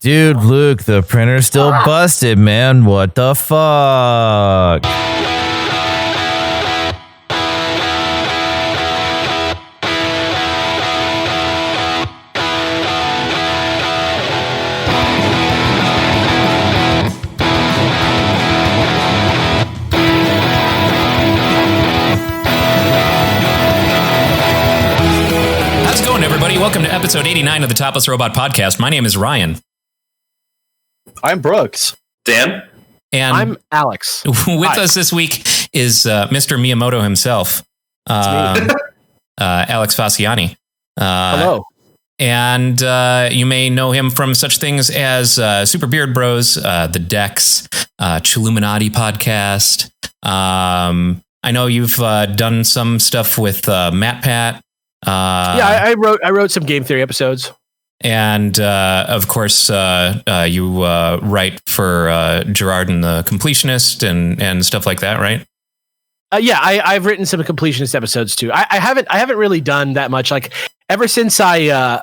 Dude, Luke, the printer's still busted, man. What the fuck? How's it going, everybody? Welcome to episode 89 of the Topless Robot podcast. My name is Ryan. I'm Brooks. Dan. And I'm Alex. With us this week is Mr. Miyamoto himself, Alex Faciane. Hello. And you may know him from such things as Super Beard Bros, The Decks, Chilluminati podcast. I know you've done some stuff with MatPat. I wrote some game theory episodes. And of course, you write for Gerard and the Completionist and stuff like that, right? I've written some Completionist episodes too. I haven't really done that much. Like ever since I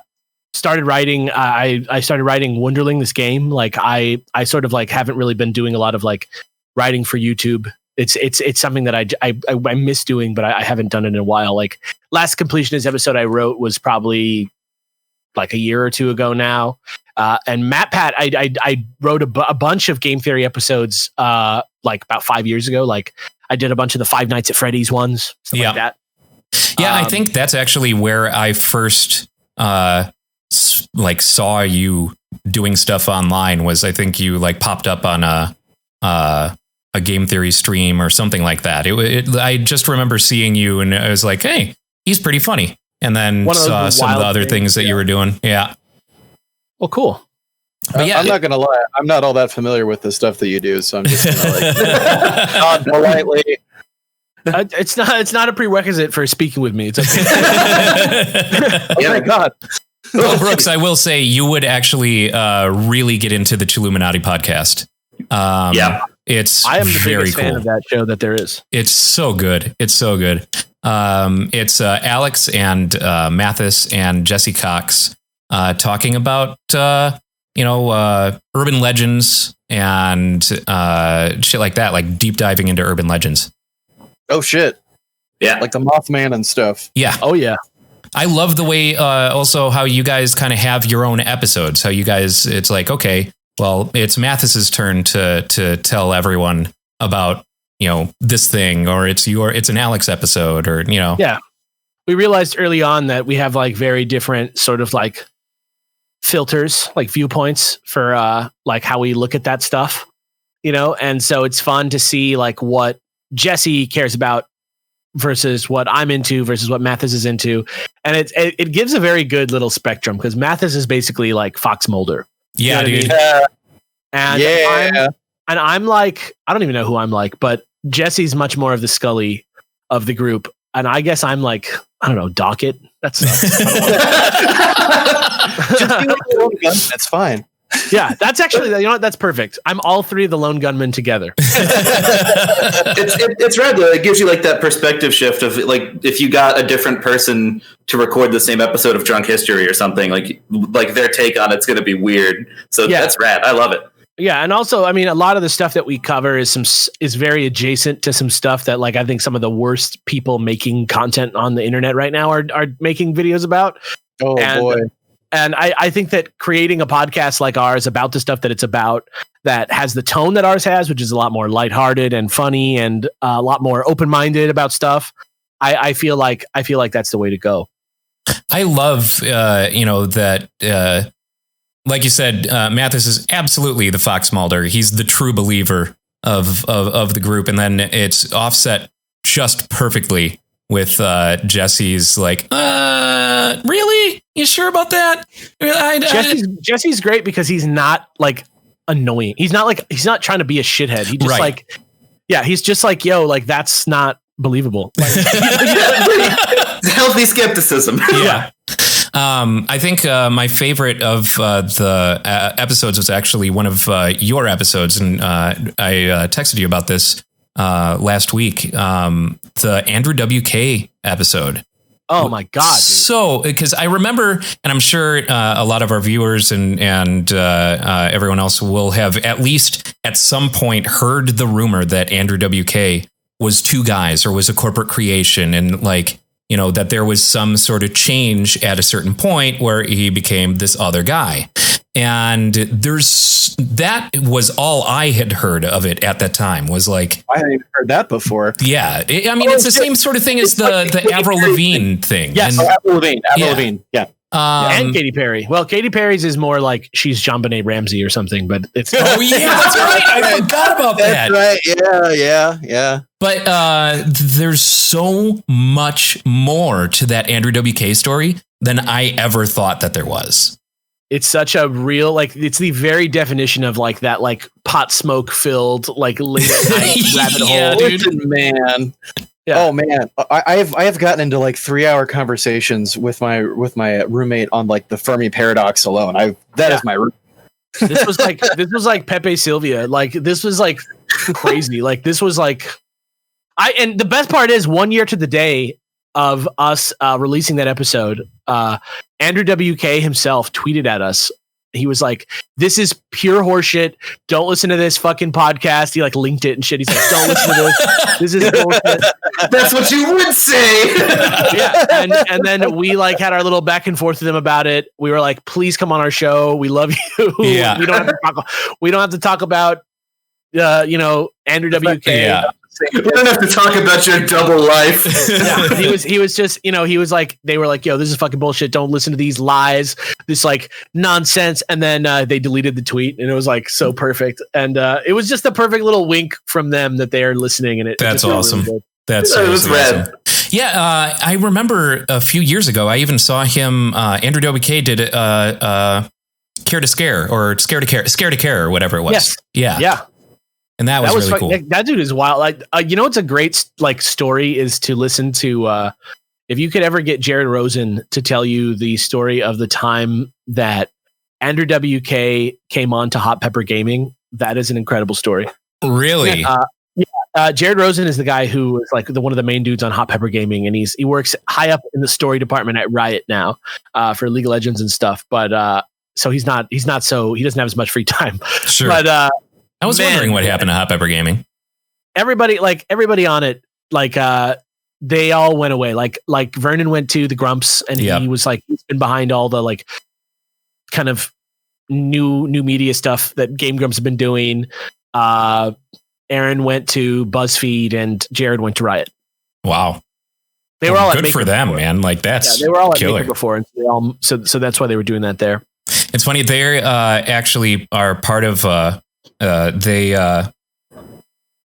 started writing, I started writing Wonderling, this game. Like I sort of like haven't really been doing a lot of like writing for YouTube. It's something that I miss doing, but I haven't done it in a while. Like last Completionist episode I wrote was probably like a year or two ago now. And MatPat, I wrote a bunch of game theory episodes like about 5 years ago. Like I did a bunch of the Five Nights at Freddy's ones, stuff like that. Yeah, I think that's actually where I first like saw you doing stuff online. Was I think you like popped up on a game theory stream or something like that. I just remember seeing you and I was like, hey, he's pretty funny. And then saw some of the other things that you were doing. Yeah. Well, cool. But yeah, I'm not going to lie. I'm not all that familiar with the stuff that you do. So I'm just going to like nod politely. It's not a prerequisite for speaking with me. It's okay. Oh my God. Well, Brooks, I will say you would actually really get into the Chilluminati podcast. Yeah. I am the biggest fan of that show that there is. It's so good. It's so good. It's Alex and Mathis and Jesse Cox talking about urban legends and shit like that, like deep diving into urban legends. Oh shit. Yeah. Like the Mothman and stuff. Yeah. Oh yeah. I love the way also how you guys kind of have your own episodes. How you guys, it's like, okay, well, it's Mathis's turn to tell everyone about, this thing, or it's an Alex episode, or, Yeah. We realized early on that we have like very different sort of like filters, like viewpoints for like how we look at that stuff, and so it's fun to see like what Jesse cares about versus what I'm into versus what Mathis is into. And it gives a very good little spectrum because Mathis is basically like Fox Mulder. Yeah, dude. I'm like, I don't even know who I'm like, but Jesse's much more of the Scully of the group. And I guess I'm like, I don't know, Docket. That's That's fine. Yeah, that's actually, that's perfect. I'm all three of the lone gunmen together. It's rad though. It gives you like that perspective shift of like if you got a different person to record the same episode of Drunk History or something, like their take on it's going to be weird. So that's rad. I love it. Yeah, and also, I mean, a lot of the stuff that we cover is very adjacent to some stuff that, like, I think some of the worst people making content on the internet right now are making videos about. Oh boy! And I think that creating a podcast like ours about the stuff that it's about, that has the tone that ours has, which is a lot more lighthearted and funny and a lot more open-minded about stuff. I feel like that's the way to go. I love, that. Like you said, Mathis is absolutely the Fox Mulder. He's the true believer of the group. And then it's offset just perfectly with Jesse's like, really? You sure about that? Jesse's great because he's not like annoying. He's not trying to be a shithead. He just he's just like, yo, like that's not believable. Like, healthy skepticism. Yeah. I think my favorite of the episodes was actually one of your episodes, and I texted you about this last week. The Andrew WK episode. Oh my God. Dude. So, because I remember, and I'm sure a lot of our viewers and everyone else will have at least at some point heard the rumor that Andrew WK was two guys or was a corporate creation, and like, you know, that there was some sort of change at a certain point where he became this other guy. And that was all I had heard of it at that time, was like, I hadn't even heard that before. Yeah. It's the same sort of thing as the Avril Lavigne thing. Yes. And, Avril Lavigne. Yeah. And Katy Perry. Well, Katy Perry's is more like she's JonBenet Ramsey or something, but it's. Oh, yeah, that's right. I forgot about that. That's right. Yeah. But there's so much more to that Andrew WK story than I ever thought that there was. It's such a real, like, it's the very definition of like that, like pot smoke filled, like late at night rabbit hole. Dude. Listen, man. Yeah. Oh man, I have gotten into like 3-hour conversations with my roommate on like the Fermi paradox alone. That is my room. This was like Pepe Sylvia. Like this was like crazy. Like this was like and the best part is 1 year to the day of us releasing that episode, Andrew WK himself tweeted at us. He was like, "This is pure horseshit. Don't listen to this fucking podcast." He like linked it and shit. He's like, "Don't listen to this. This is bullshit." That's what you would say. Yeah, and then we like had our little back and forth with him about it. We were like, "Please come on our show. We love you." Yeah. We don't have to talk about Andrew WK. Yeah. We don't have to talk about your double life. Yeah, he was just, he was like, they were like, "Yo, this is fucking bullshit. Don't listen to these lies, this like nonsense." And then they deleted the tweet, and it was like so perfect. And it was just a perfect little wink from them that they are listening. And that's awesome. Really That's awesome. Yeah, I remember a few years ago, I even saw him. Andrew WK did Care to Scare or Scare to Care or whatever it was. Yes. Yeah. And that was really cool. That dude is wild. Like, what's a great like story is to listen to. If you could ever get Jared Rosen to tell you the story of the time that Andrew WK came on to Hot Pepper Gaming, that is an incredible story. Really? Jared Rosen is the guy who is like one of the main dudes on Hot Pepper Gaming, and he works high up in the story department at Riot now for League of Legends and stuff. But so he doesn't have as much free time. Sure. But I was wondering what happened to Hot Pepper Gaming. Everybody on it, like they all went away. Like Vernon went to the Grumps, and he was like, he's been behind all the like kind of new media stuff that Game Grumps have been doing. Aaron went to BuzzFeed, and Jared went to Riot. Wow. They were all good for them, man. Like that's they were all killer. at Maker before, and so that's why they were doing that there. It's funny. They actually are part of. They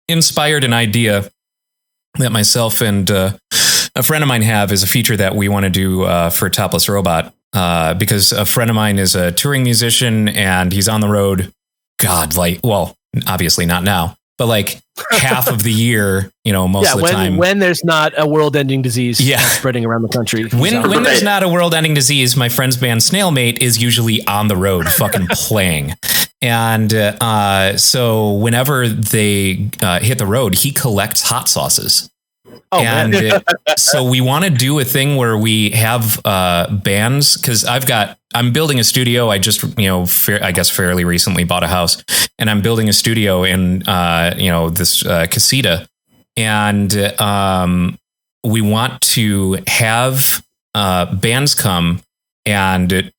inspired an idea that myself and a friend of mine have as a feature that we want to do for Topless Robot, because a friend of mine is a touring musician and he's on the road. God, obviously not now, but like half of the year, most of the time. When there's not a world-ending disease spreading around the country. When there's not a world-ending disease, my friend's band Snailmate is usually on the road fucking playing. And so whenever they hit the road, he collects hot sauces. Oh, and so we want to do a thing where we have bands, because I'm building a studio. I just, I guess fairly recently bought a house, and I'm building a studio in, this casita. And we want to have bands come and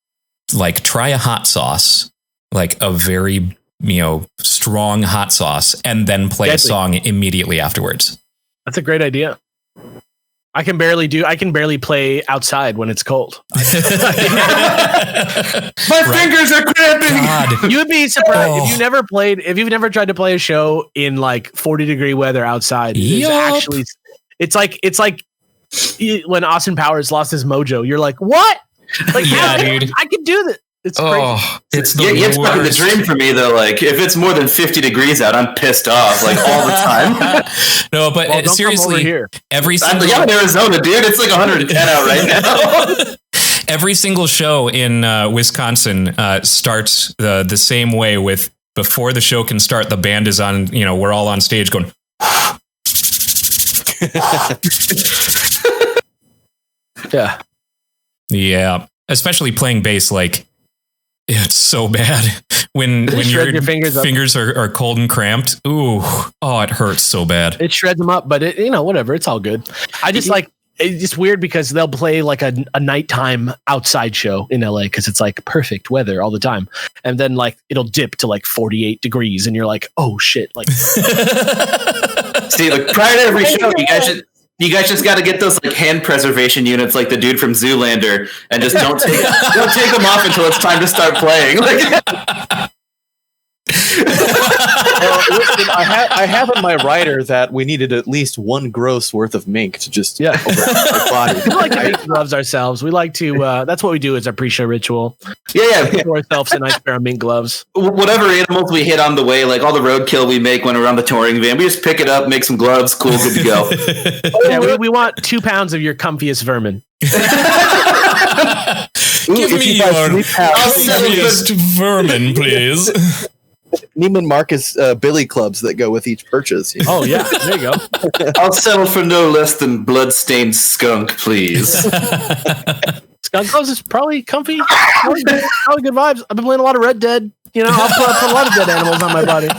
like try a hot sauce, like a very, strong hot sauce, and then play a song immediately afterwards. That's a great idea. I can barely play outside when it's cold. My fingers are cramping. God. You would be surprised if you've never tried to play a show in like 40-degree weather outside. It's like when Austin Powers lost his mojo. You're like, what? Like, dude, I can do this. It's crazy. It's fucking the dream for me though. Like if it's more than 50 degrees out, I'm pissed off like all the time. No, but seriously, every single I'm in Arizona, dude. It's like 110 out right now. Every single show in Wisconsin starts the same way with before the show can start, the band is on, we're all on stage going. Yeah. Yeah. Especially playing bass, like, it's so bad when your fingers are cold and cramped. Ooh, oh, it hurts so bad. It shreds them up, but whatever. It's all good. I just like, it's just weird because they'll play like a nighttime outside show in LA because it's like perfect weather all the time. And then like it'll dip to like 48 degrees and you're like, oh shit. Like, see, like prior to every show, you guys just got to get those like hand preservation units, like the dude from Zoolander, and just don't take them off until it's time to start playing. Like, well, listen, I have in my writer that we needed at least one gross worth of mink to just over our body. We like to make gloves ourselves. We like to. That's what we do as our pre-show ritual. Yeah. Pour ourselves a nice pair of mink gloves. Whatever animals we hit on the way, like all the roadkill we make when we're on the touring van, we just pick it up, make some gloves, cool, good to go. Yeah, we want 2 pounds of your comfiest vermin. Give me your comfiest vermin, please. Neiman Marcus billy clubs that go with each purchase. Oh yeah, there you go. I'll settle for no less than bloodstained skunk, please. Skunk gloves is probably comfy. Probably good vibes. I've been playing a lot of Red Dead. I'll put a lot of dead animals on my body.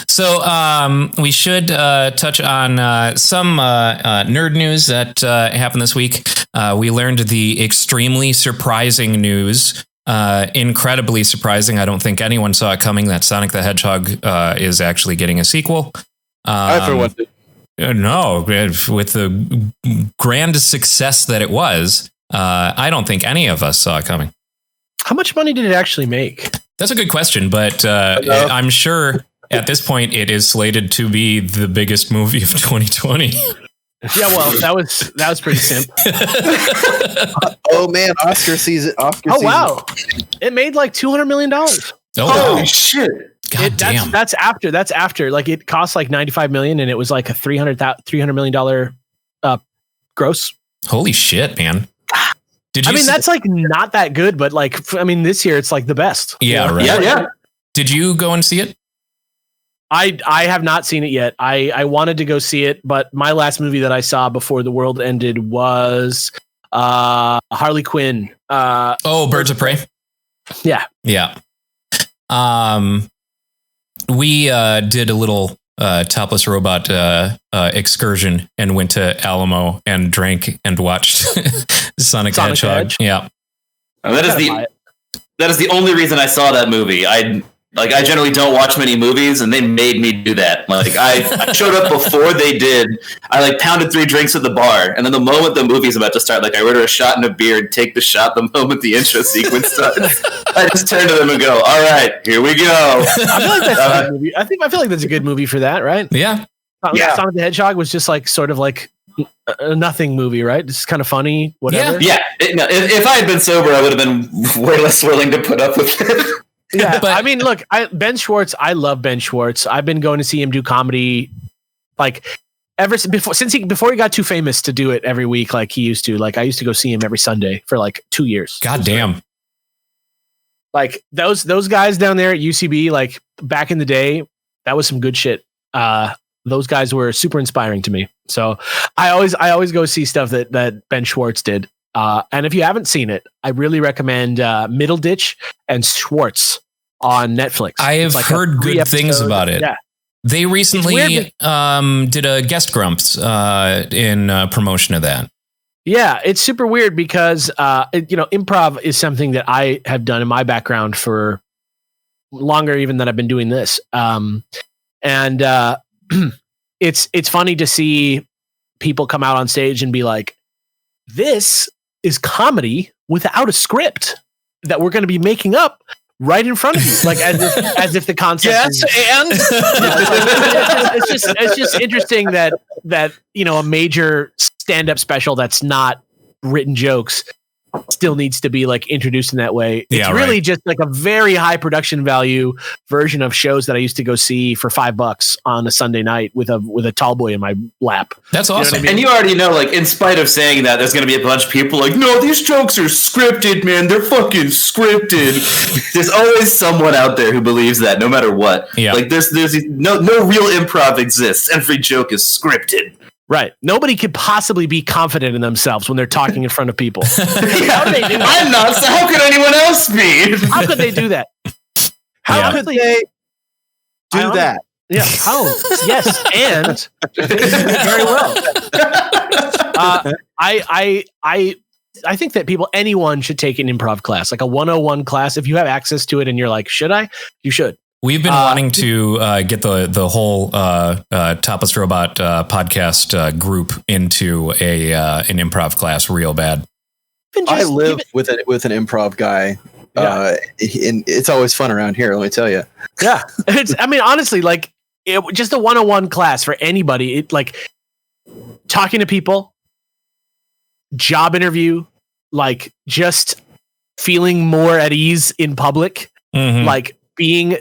So we should touch on some nerd news that happened this week. We learned the extremely surprising news. Incredibly surprising. I don't think anyone saw it coming that Sonic the Hedgehog is actually getting a sequel. I for one did. No, with the grand success that it was, I don't think any of us saw it coming. How much money did it actually make? That's a good question, but I'm sure at this point it is slated to be the biggest movie of 2020. Yeah, well, that was pretty simple. Oh man, Oscar season. Wow, it made like $200 million. Oh shit! God damn. That's after. Like it cost like $95 million, and it was like a $300 million gross. Holy shit, man! That's like not that good, but like this year it's like the best. Yeah, right. Yeah. Did you go and see it? I have not seen it yet. I wanted to go see it, but my last movie that I saw before the world ended was Harley Quinn. Birds of Prey. Yeah. We did a little Topless Robot excursion and went to Alamo and drank and watched Sonic the Hedgehog. Yeah. That is the only reason I saw that movie. I generally don't watch many movies, and they made me do that. Like I showed up before they did. I pounded 3 drinks at the bar, and then the moment the movie's about to start, I order a shot and a beer and take the shot the moment the intro sequence starts. I just turn to them and go, "All right, here we go." I feel like that's a good movie. I feel like that's a good movie for that, right? Yeah. Sonic the Hedgehog was just sort of like a nothing movie, right? It's kind of funny, whatever. Yeah. If I had been sober, I would have been way less willing to put up with it. Yeah, but look, Ben Schwartz. I love Ben Schwartz. I've been going to see him do comedy, before he got too famous to do it every week, like he used to. I used to go see him every Sunday for 2 years. God damn! Those guys down there at UCB, back in the day, that was some good shit. Those guys were super inspiring to me. So I always go see stuff that Ben Schwartz did. And if you haven't seen it, I really recommend Middle Ditch and Schwartz on Netflix. I have heard good things about it. Yeah. They recently did a guest grumps in promotion of that. Yeah, it's super weird because improv is something that I have done in my background for longer even than I've been doing this. And it's funny to see people come out on stage and be like, this is comedy without a script that we're going to be making up right in front of you, as if the concept. Yes, and it's just interesting that a major stand-up special that's not written jokes still needs to be introduced in that way. It's really just a very high production value version of shows that I used to go see for $5 on a Sunday night with a tall boy in my lap. That's awesome. You know what I mean? And you already know, in spite of saying that, there's going to be a bunch of people no, these jokes are scripted, man. They're fucking scripted. There's always someone out there who believes that, no matter what. Yeah. There's no real improv exists. Every joke is scripted. Right. Nobody could possibly be confident in themselves when they're talking in front of people. How do they do that? I'm not. So how could anyone else be? How could they do that? How could they do that? Yeah. How? Yes. And they do it very well. I think that anyone should take an improv class, like a 101 class. If you have access to it and you're like, should I? You should. We've been wanting to get the whole Topless Robot podcast group into an improv class real bad. I live with an improv guy. And it's always fun around here, let me tell you. Yeah. Honestly, like just a 101 class for anybody, like talking to people, job interview, like just feeling more at ease in public, like being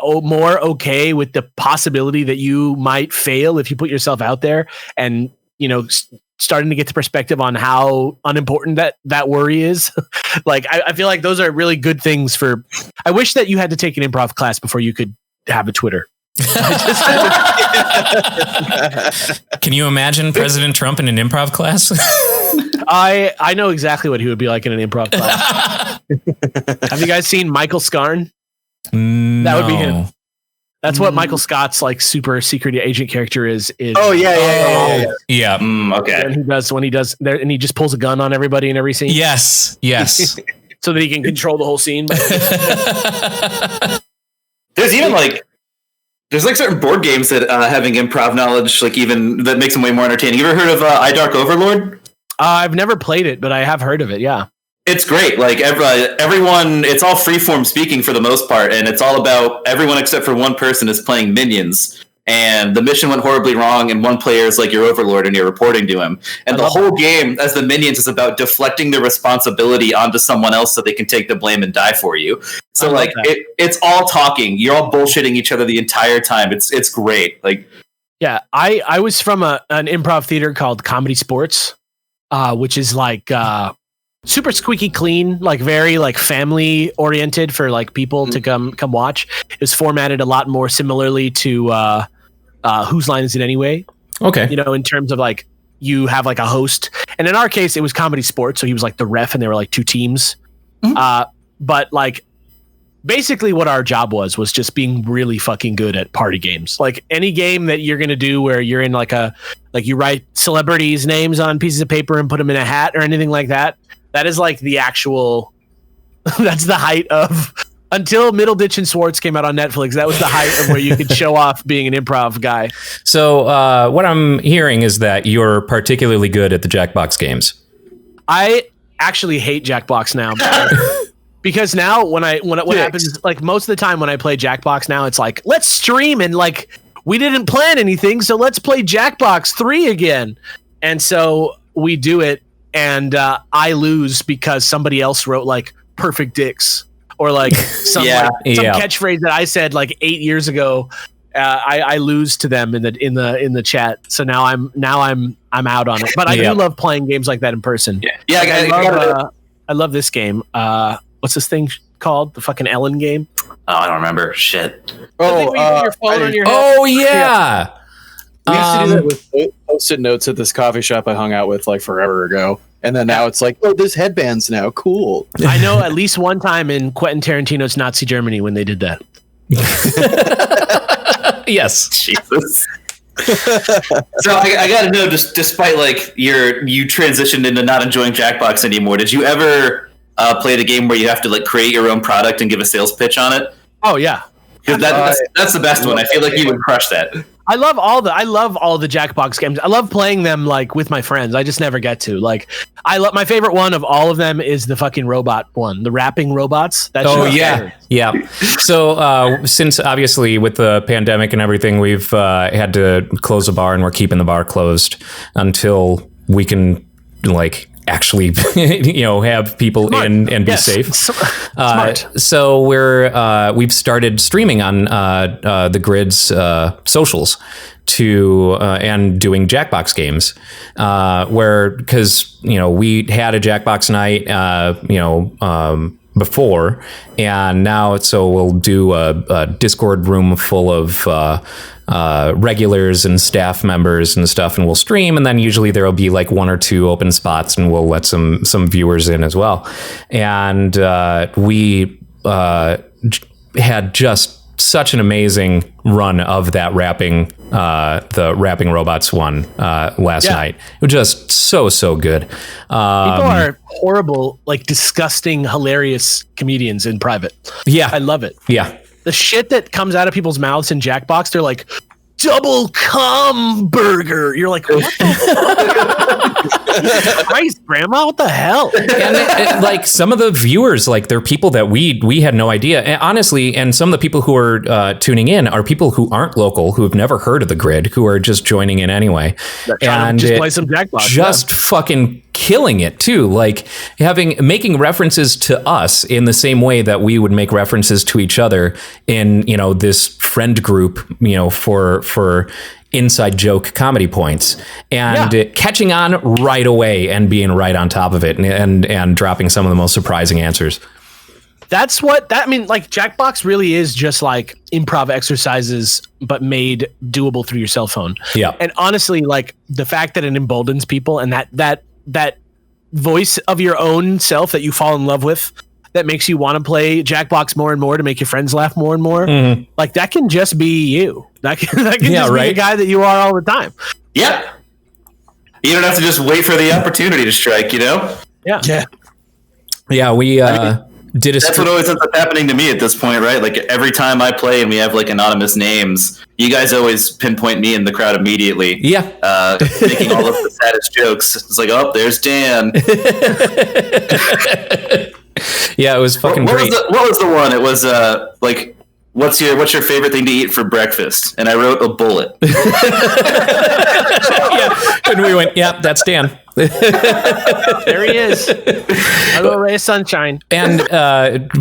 more okay with the possibility that you might fail if you put yourself out there, and starting to get the perspective on how unimportant that worry is. Like I feel like those are really good things for. I wish that you had to take an improv class before you could have a Twitter. Can you imagine President Trump in an improv class? I know exactly what he would be like in an improv class. Have you guys seen Michael Scarn? No. That would be him. That's what Michael Scott's like super secret agent character is. Oh yeah. Okay. And he does there, and he just pulls a gun on everybody in every scene. Yes. So that he can control the whole scene. There's certain board games that having improv knowledge, like even that makes them way more entertaining. You ever heard of iDark Overlord? I've never played it, but I have heard of it. Yeah. It's great. Like everyone, it's all freeform speaking for the most part, and it's all about everyone except for one person is playing minions. And the mission went horribly wrong, and one player is like your overlord, and you're reporting to him. And the whole game, as the minions, is about deflecting the responsibility onto someone else so they can take the blame and die for you. So it's all talking. You're all bullshitting each other the entire time. It's great. Like, yeah, I was from an improv theater called Comedy Sports, which is like super squeaky clean, like very like family oriented for like people to come watch. It was formatted a lot more similarly to Whose Line Is It Anyway? Okay. In terms of like you have like a host, and in our case it was Comedy Sports, so he was like the ref and there were like two teams. But like basically what our job was just being really fucking good at party games. Like any game that you're going to do where you're in like you write celebrities' names on pieces of paper and put them in a hat or anything like that. That is like the actual, that's the height of, until Middleditch and Schwartz came out on Netflix, that was the height of where you could show off being an improv guy. So what I'm hearing is that you're particularly good at the Jackbox games. I actually hate Jackbox now. Because now what happens, like most of the time when I play Jackbox now, it's like, let's stream and like, we didn't plan anything, so let's play Jackbox 3 again. And so we do it. And I lose because somebody else wrote like perfect dicks or like some catchphrase that I said like 8 years ago. I lose to them in the chat. So now I'm out on it. But I do love playing games like that in person. I love this game. What's this thing called? The fucking Ellen game? Oh, I don't remember. Shit. Oh, you put your phone on your head. Oh yeah. We used to do that with post-it notes at this coffee shop I hung out with like forever ago. And then now it's like, oh, there's headbands now. Cool. I know at least one time in Quentin Tarantino's Nazi Germany when they did that. Yes. Jesus. So I got to know, just despite like you transitioned into not enjoying Jackbox anymore, did you ever play the game where you have to like create your own product and give a sales pitch on it? Oh yeah. Because that's the best one. I feel like you would crush that. I love all the Jackbox games. I love playing them like with my friends. I just never get to. Like my favorite one of all of them is the fucking robot one, the rapping robots. Yeah. So since obviously with the pandemic and everything, we've had to close the bar, and we're keeping the bar closed until we can like actually have people Smart. In and be safe. Smart. So we've started streaming on the Grid's socials and doing Jackbox games because we had a Jackbox night before, and now so we'll do a Discord room full of regulars and staff members and stuff, and we'll stream, and then usually there will be like 1 or 2 open spots, and we'll let some viewers in as well. And we had just such an amazing run of that the rapping robots one last night. It was just so good. People are horrible, like disgusting, hilarious comedians in private. Yeah, I love it. Yeah, the shit that comes out of people's mouths in Jackbox, they're like, double cum burger. You're like, what the Christ, Grandma, what the hell? And like some of the viewers, like they're people that we had no idea, and honestly, and some of the people who are tuning in are people who aren't local, who have never heard of the grid, who are just joining in anyway, and just play some Jackbox, just fucking killing it too, like making references to us in the same way that we would make references to each other in this friend group, for inside joke comedy points, and catching on right away and being right on top of it, and dropping some of the most surprising answers. That's what that like Jackbox really is, just like improv exercises but made doable through your cell phone. Yeah. And honestly, like the fact that it emboldens people, and that voice of your own self that you fall in love with, that makes you want to play Jackbox more and more to make your friends laugh more and more. Mm-hmm. Like that can just be you. That can just be the guy that you are all the time. Yeah. You don't have to just wait for the opportunity to strike, Yeah. Yeah. We did that's what always ends up happening to me at this point, right? Like every time I play and we have like anonymous names, you guys always pinpoint me in the crowd immediately. Yeah. Making all of the saddest jokes. It's like, oh, there's Dan. Yeah, it was fucking great. What was the one? It was like, what's your favorite thing to eat for breakfast? And I wrote a bullet. Yeah, and we went, yeah, that's Dan. There he is. A little ray of sunshine. And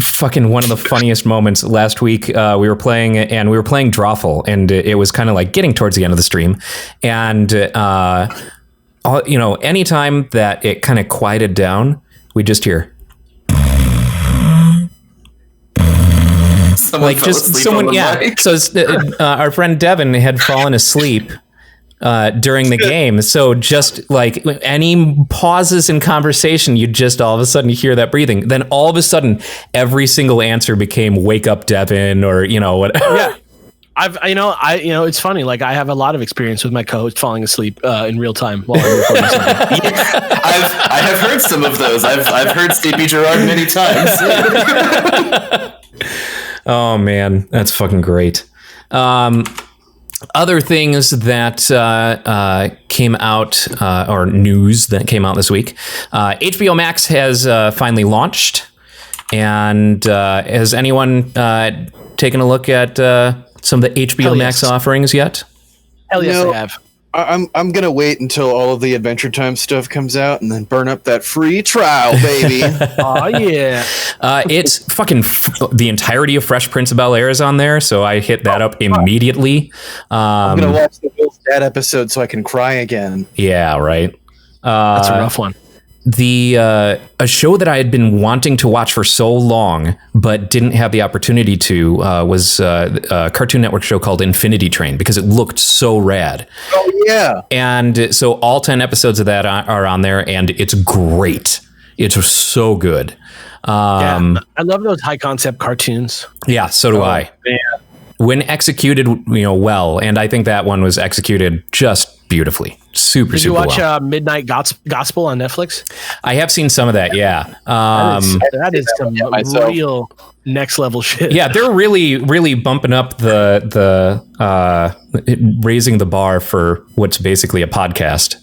fucking one of the funniest moments last week, we were playing Drawful, and it was kind of like getting towards the end of the stream, and anytime that it kind of quieted down, we just hear someone mic. So our friend Devin had fallen asleep during the game, so just like any pauses in conversation, you just all of a sudden hear that breathing. Then all of a sudden, every single answer became "Wake up, Devin," or whatever. Yeah, it's funny. Like I have a lot of experience with my co-host falling asleep in real time while I'm recording something. I have heard some of those. I've heard Sleepy Gerard many times. Oh man, that's fucking great. Other things that came out, or news that came out this week, HBO Max has finally launched. And has anyone taken a look at some of the HBO Max offerings yet? Hell yes, I have. I'm gonna wait until all of the Adventure Time stuff comes out and then burn up that free trial, baby. Oh yeah. It's fucking the entirety of Fresh Prince of Bel-Air is on there, so I hit that up immediately. I'm gonna watch the Bill's Dad episode so I can cry again. Yeah, right. That's a rough one. A show that I had been wanting to watch for so long but didn't have the opportunity to was a Cartoon Network show called Infinity Train, because it looked so rad. Oh yeah. And so all 10 episodes of that are on there, and it's great. It's so good. I love those high concept cartoons. Yeah, so do I. Man. When executed, well, and I think that one was executed just beautifully. Super Did you watch well. Midnight Gospel on Netflix? I have seen some of that, yeah. That is some real next level shit. Yeah, they're really, really bumping up the raising the bar for what's basically a podcast.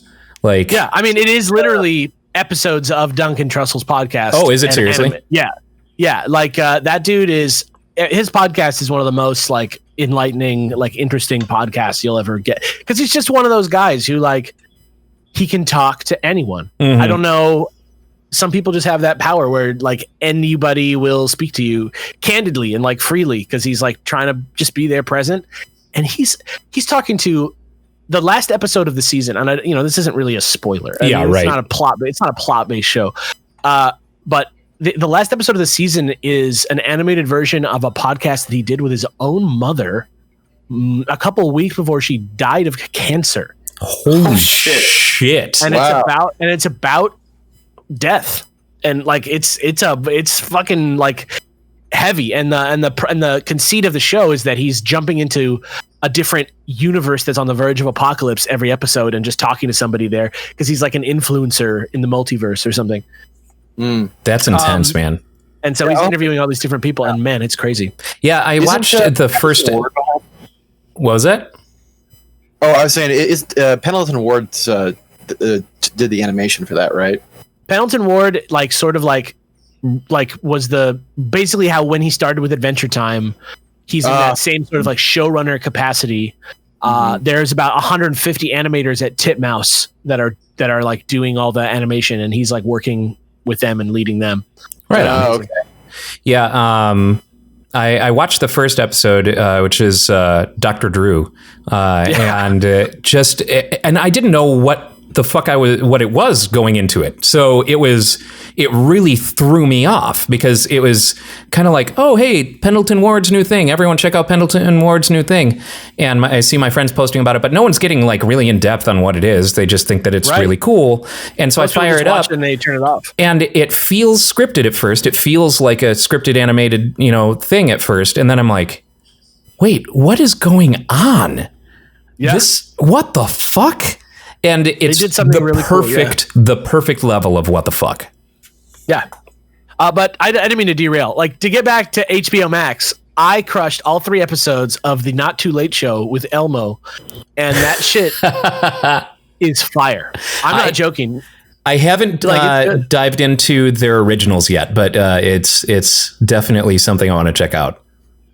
Like, yeah, I mean, it is literally episodes of Duncan Trussell's podcast. Oh, is it seriously? Yeah. Like that dude his podcast is one of the most like enlightening, like interesting podcasts you'll ever get, because he's just one of those guys who like he can talk to anyone. Mm-hmm. I don't know. Some people just have that power where like anybody will speak to you candidly and like freely, because he's like trying to just be there present. And he's talking to the last episode of the season. And this isn't really a spoiler. Right. It's not a plot based show. But the last episode of the season is an animated version of a podcast that he did with his own mother a couple of weeks before she died of cancer. Holy shit! And it's about death, and like it's fucking like heavy. And the conceit of the show is that he's jumping into a different universe that's on the verge of apocalypse every episode and just talking to somebody there because he's like an influencer in the multiverse or something. That's intense, man. And so he's interviewing all these different people, and man, it's crazy. Yeah, I watched the first. What was it? Oh, I was saying, is Pendleton Ward did the animation for that, right? Pendleton Ward, like, sort of like was the basically how when he started with Adventure Time, he's in that same sort of like showrunner capacity. There's about 150 animators at Titmouse that are like doing all the animation, and he's like working with them and leading them. Right. Okay. Yeah. I watched the first episode, which is Dr. Drew, and I didn't know what the fuck what it was going into it. So it really threw me off because it was kind of like, oh, hey, Pendleton Ward's new thing. Everyone check out Pendleton Ward's new thing. And I see my friends posting about it, but no one's getting like really in depth on what it is. They just think that it's really cool. And so I fire it up and they turn it off. And it feels scripted at first. It feels like a scripted animated, thing at first. And then I'm like, wait, what is going on? Yeah. What the fuck? And it's the perfect level of what the fuck. Yeah. But I didn't mean to derail. Like, to get back to HBO Max, I crushed all 3 episodes of the Not Too Late Show with Elmo, and that shit is fire. I'm not joking. I haven't dived into their originals yet, but it's definitely something I want to check out.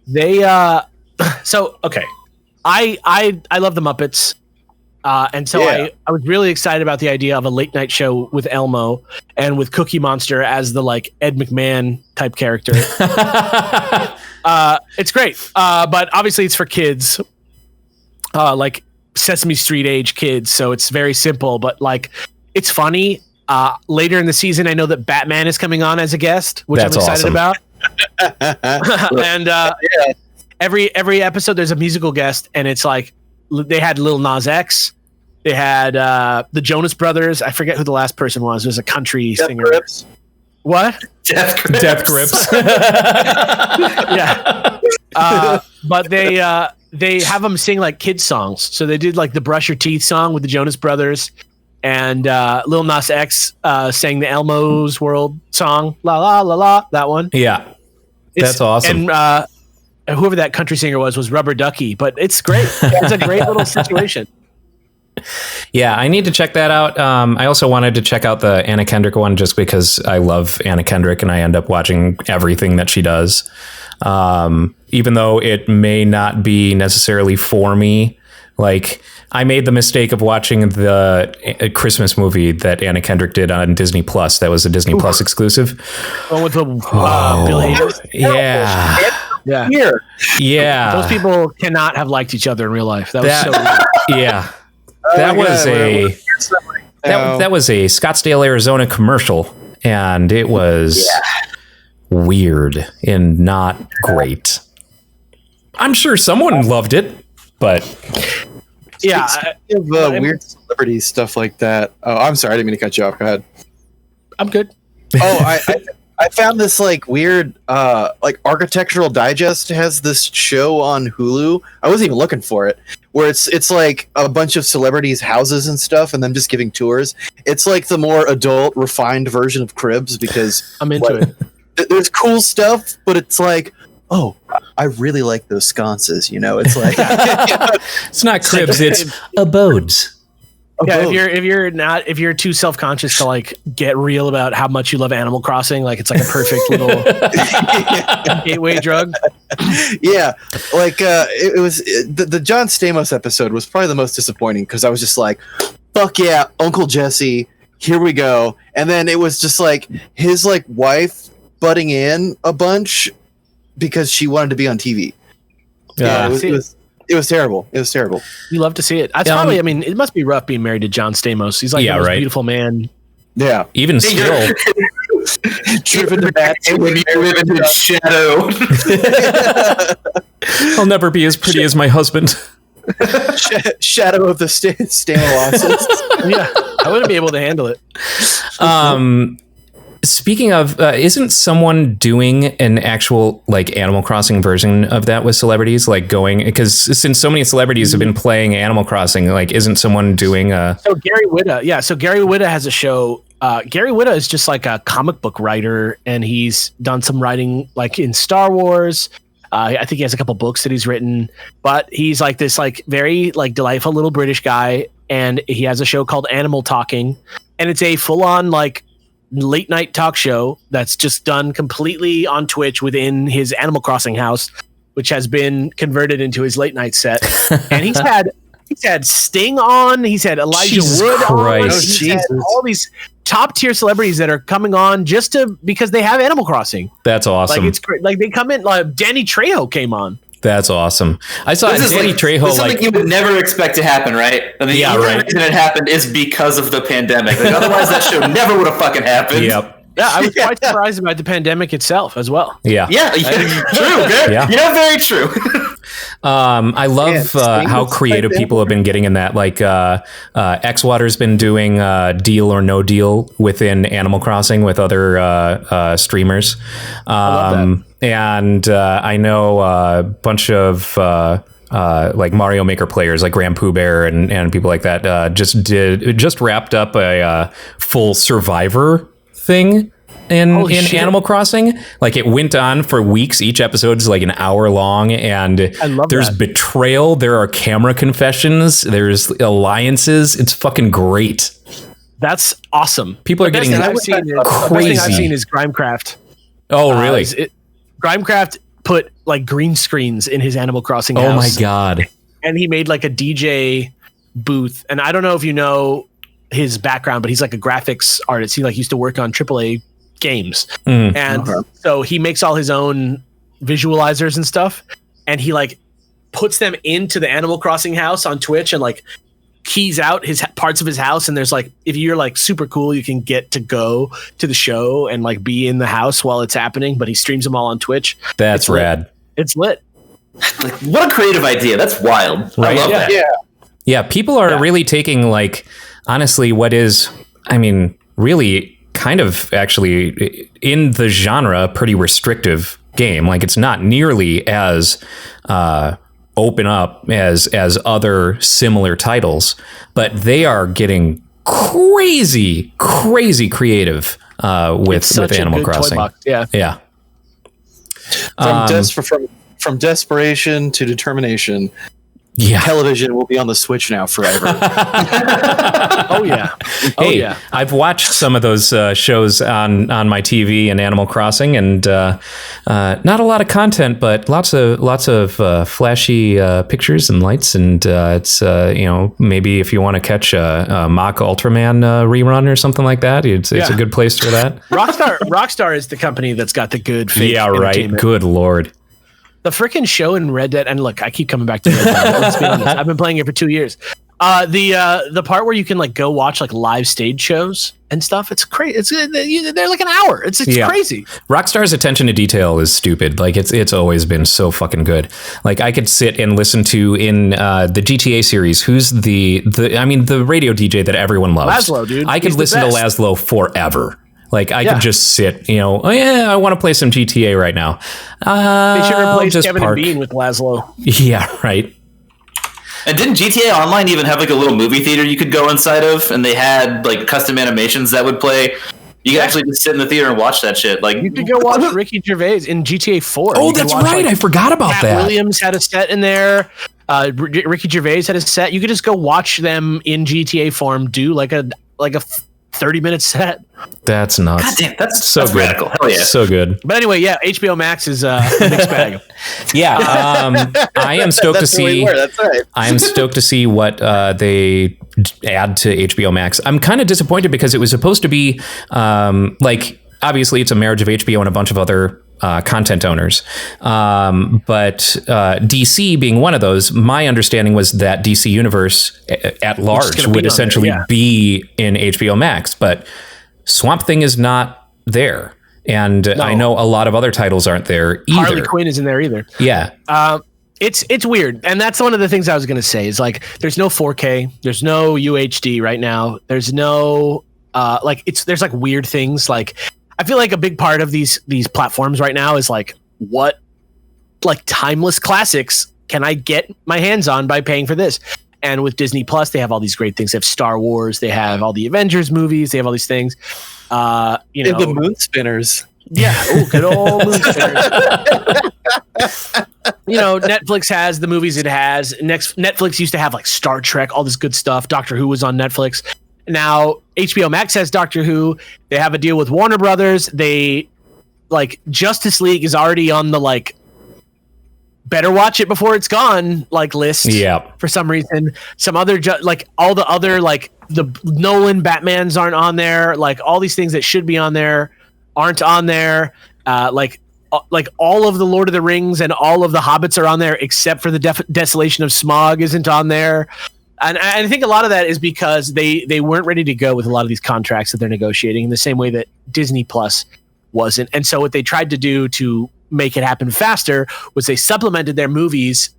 They so okay. I love the Muppets. And so I was really excited about the idea of a late night show with Elmo and with Cookie Monster as the like Ed McMahon type character. It's great. But obviously it's for kids, like Sesame Street age kids. So it's very simple, but like it's funny. Later in the season, I know that Batman is coming on as a guest, which I'm excited about. And every episode there's a musical guest, and it's like they had Lil Nas X. They had the Jonas Brothers. I forget who the last person was. It was a country singer. Grips. What? Death Grips. Yeah. But they have them sing like kids songs. So they did like the Brush Your Teeth song with the Jonas Brothers, and Lil Nas X sang the Elmo's World song. La la la la. That one. Yeah. That's awesome. And whoever that country singer was Rubber Ducky. But it's great. It's a great little situation. Yeah, I need to check that out. I also wanted to check out the Anna Kendrick one just because I love Anna Kendrick and I end up watching everything that she does. Even though it may not be necessarily for me. Like, I made the mistake of watching the Christmas movie that Anna Kendrick did on Disney Plus. That was a Disney Plus exclusive. Oh, with the Bill Hader? Yeah. Yeah. Here. Yeah. Those people cannot have liked each other in real life. That was so weird. Yeah. That was a Scottsdale, Arizona commercial, and it was weird and not great. I'm sure someone loved it, but yeah, weird celebrity stuff like that. Oh, I'm sorry, I didn't mean to cut you off. Go ahead. I'm good. Oh, I found this like weird like Architectural Digest has this show on Hulu. I wasn't even looking for it, where it's like a bunch of celebrities' houses and stuff, and them just giving tours. It's like the more adult, refined version of Cribs because I'm into it. There's cool stuff, but it's like, oh, I really like those sconces. It's like it's not Cribs, it's abodes. Yeah, if you're too self-conscious to like get real about how much you love Animal Crossing, like it's like a perfect little gateway drug. Yeah, like it was the John Stamos episode was probably the most disappointing because I was just like, fuck yeah, Uncle Jesse, here we go. And then it was just like his like wife butting in a bunch because she wanted to be on TV. Yeah, it was terrible. It was terrible. You love to see it. That's probably. I mean, it must be rough being married to John Stamos. He's like the most beautiful man. Yeah. Even still. Driven to back when you live in his shadow. I'll never be as pretty as my husband. Shadow of the Stanislaus. Yeah, I wouldn't be able to handle it. Speaking of, isn't someone doing an actual like Animal Crossing version of that with celebrities? Like going, because since so many celebrities have been playing Animal Crossing, like isn't someone doing a... So Gary Whitta, yeah. So Gary Whitta has a show. Gary Whitta is just like a comic book writer, and he's done some writing like in Star Wars. I think he has a couple books that he's written, but he's like this like very like delightful little British guy, and he has a show called Animal Talking, and it's a full on like late night talk show that's just done completely on Twitch within his Animal Crossing house, which has been converted into his late night set. And he's had Sting on, he's had Elijah Jesus Wood Christ. on, he's had all these top tier celebrities that are coming on because they have Animal Crossing. That's awesome. Like it's great. Like they come in, like Danny Trejo came on. That's awesome. I saw Danny Trejo. This is something you would never expect to happen, right? I mean, the only reason it happened is because of the pandemic. Like, otherwise, that show never would have fucking happened. Yep. Yeah, I was quite surprised about the pandemic itself as well. Yeah. Yeah, true. Good. Yeah, very true. I love how creative people have been getting in that. Like Xwater's been doing Deal or No Deal within Animal Crossing with other streamers. And I know a bunch of like Mario Maker players like Grand Pooh Bear and people like that just wrapped up a full Survivor thing in Animal Crossing. Like it went on for weeks. Each episode's like an hour long, and there's betrayal. There are camera confessions. There's alliances. It's fucking great. That's awesome. People are getting crazy. The best thing I've seen is Grimecraft. Oh, really? Grimecraft put like green screens in his Animal Crossing house. Oh my God. And he made like a DJ booth. And I don't know if you know his background, but he's like a graphics artist. He like used to work on AAA games. And so he makes all his own visualizers and stuff. And he like puts them into the Animal Crossing house on Twitch and like keys out his parts of his house. And there's like, if you're like super cool, you can get to go to the show and like be in the house while it's happening, but he streams them all on Twitch. That's rad. It's lit. Like, what a creative idea. That's wild. Right? I love that. Yeah. People are really taking like, honestly, what is, I mean, really kind of actually in the genre, pretty restrictive game. Like it's not nearly as, open up as other similar titles, but they are getting crazy creative with Animal Crossing. Yeah. From desperation to determination. Yeah, television will be on the Switch now forever. Oh yeah. I've watched some of those shows on my TV and Animal Crossing, and not a lot of content, but lots of flashy pictures and lights, and it's maybe if you want to catch a Mach Ultraman rerun or something like that, it's a good place for that. Rockstar is the company that's got the good fake entertainment. Good Lord. The freaking show in Red Dead, and look, I keep coming back to Red Dead. Let's be honest. I've been playing it for 2 years. The part where you can like go watch like live stage shows and stuff, it's crazy. They're like an hour. It's crazy. Rockstar's attention to detail is stupid. Like it's always been so fucking good. Like I could sit and listen to in the GTA series. Who's the radio DJ that everyone loves? Laszlo, dude. I could listen to Laszlo forever. Like I could just sit, I want to play some GTA right now. They should replace Kevin and Bean with Laszlo. Yeah, right. And didn't GTA Online even have like a little movie theater you could go inside of, and they had like custom animations that would play? You could actually just sit in the theater and watch that shit. Like you could go watch Ricky Gervais in GTA 4. Oh, that's right. I forgot about that. Matt Williams had a set in there. Ricky Gervais had a set. You could just go watch them in GTA form do like a 30-minute set. That's nuts. God damn, that's good. Radical. Hell yeah. So good. But anyway, HBO Max is a mixed bag. Yeah. I am stoked to see. That's right. I am stoked to see what they add to HBO Max. I'm kind of disappointed because it was supposed to be obviously it's a marriage of HBO and a bunch of other content owners. But DC being one of those, my understanding was that DC Universe at large would essentially be in HBO Max, but Swamp Thing is not there. And I know a lot of other titles aren't there either. Harley Quinn isn't there either. Yeah. It's weird. And that's one of the things I was going to say is like, there's no 4K, there's no UHD right now. There's no, there's like weird things. Like, I feel like a big part of these platforms right now is like, what like timeless classics can I get my hands on by paying for this? And with Disney Plus, they have all these great things. They have Star Wars, they have all the Avengers movies, they have all these things. The moon spinners. Yeah, good old moon spinners. Netflix has the movies it has. Netflix used to have like Star Trek, all this good stuff. Doctor Who was on Netflix. Now HBO Max has Doctor Who. They have a deal with Warner Brothers. They like Justice League is already on the like better watch it before it's gone like list. Yeah. For some reason, some other all the other like the Nolan Batmans aren't on there. Like all these things that should be on there aren't on there. Like all of the Lord of the Rings and all of the Hobbits are on there except for the Desolation of Smaug isn't on there. And I think a lot of that is because they weren't ready to go with a lot of these contracts that they're negotiating in the same way that Disney Plus wasn't. And so what they tried to do to make it happen faster was they supplemented their movies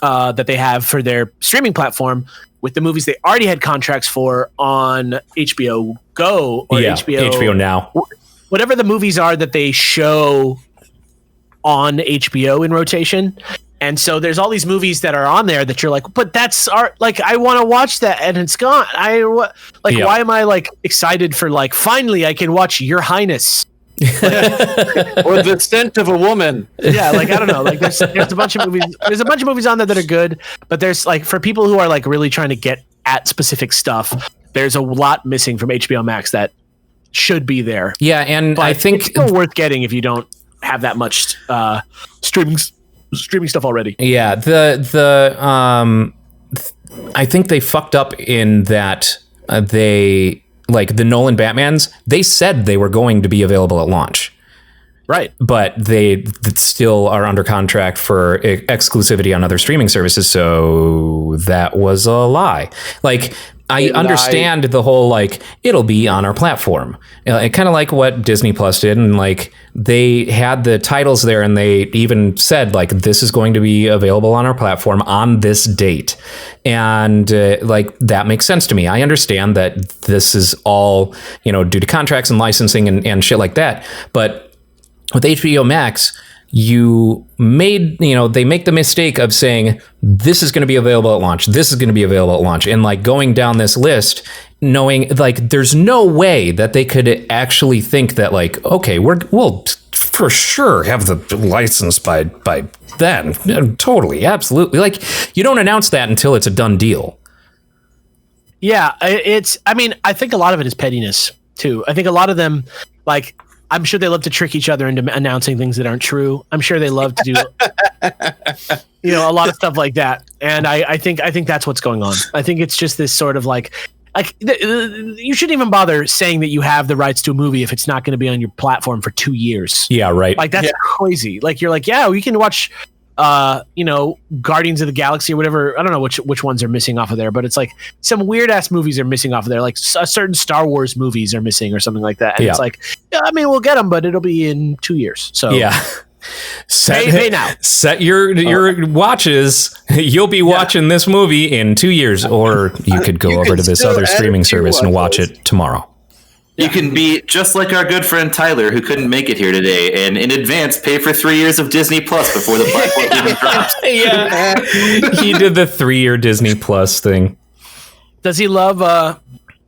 that they have for their streaming platform with the movies they already had contracts for on HBO Go or HBO Now. Whatever the movies are that they show on HBO in rotation. And so there's all these movies that are on there that you're like, but that's art. Like, I want to watch that and it's gone. Why am I like excited for like, finally I can watch Your Highness or The Scent of a Woman. Yeah. Like, I don't know. Like there's a bunch of movies. There's a bunch of movies on there that are good, but there's like, for people who are like really trying to get at specific stuff, there's a lot missing from HBO Max that should be there. Yeah. And but I think it's still worth getting if you don't have that much streaming stuff already. Yeah, I think they fucked up in that they like the Nolan Batmans. They said they were going to be available at launch, right? But they still are under contract for exclusivity on other streaming services. So that was a lie. Like, I understand the whole like it'll be on our platform, kind of like what Disney Plus did, and like they had the titles there, and they even said like this is going to be available on our platform on this date, and like that makes sense to me. I understand that this is all due to contracts and licensing and shit like that, but with HBO Max, they make the mistake of saying this is going to be available at launch. This is going to be available at launch. And like going down this list, knowing like there's no way that they could actually think that like, okay, we'll for sure have the license by then. Totally. Absolutely. Like you don't announce that until it's a done deal. Yeah. I think a lot of it is pettiness too. I think a lot of them like, I'm sure they love to trick each other into announcing things that aren't true. I'm sure they love to do, a lot of stuff like that. And I think that's what's going on. I think it's just this sort of like you shouldn't even bother saying that you have the rights to a movie if it's not going to be on your platform for 2 years. Yeah, right. Like that's crazy. Like you're like, yeah, we can watch, Guardians of the Galaxy or whatever. I don't know which ones are missing off of there, but it's like some weird ass movies are missing off of there. Like certain Star Wars movies are missing or something like that. And it's like, yeah, I mean, we'll get them, but it'll be in 2 years. So yeah. Pay now. Set your watches. You'll be watching this movie in 2 years, or you could go over to this other streaming service and watch it tomorrow. You can be just like our good friend Tyler, who couldn't make it here today, and in advance pay for 3 years of Disney Plus before the platform even dropped. Yeah, he did the 3-year Disney Plus thing. Does he love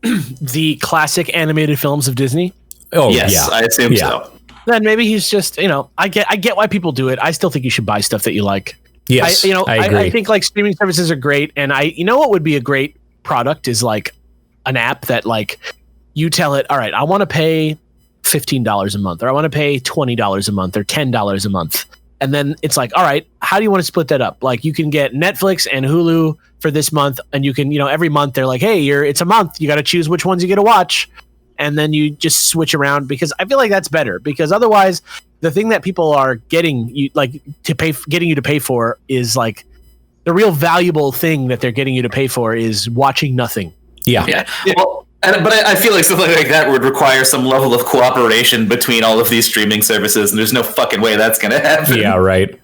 the classic animated films of Disney? Oh, yes, yeah. I assume so. Then maybe he's just, I get why people do it. I still think you should buy stuff that you like. Yes, I agree. I think like streaming services are great, and what would be a great product is like an app that like. You tell it, all right, I want to pay $15 a month, or I want to pay $20 a month, or $10 a month. And then it's like, all right, how do you want to split that up? Like you can get Netflix and Hulu for this month, and you can, every month they're like, hey, it's a month. You got to choose which ones you get to watch. And then you just switch around, because I feel like that's better, because otherwise the thing that people are getting you to pay for is like the real valuable thing that they're getting you to pay for is watching nothing. Yeah. Well, But I feel like something like that would require some level of cooperation between all of these streaming services, and there's no fucking way that's going to happen. Yeah, right.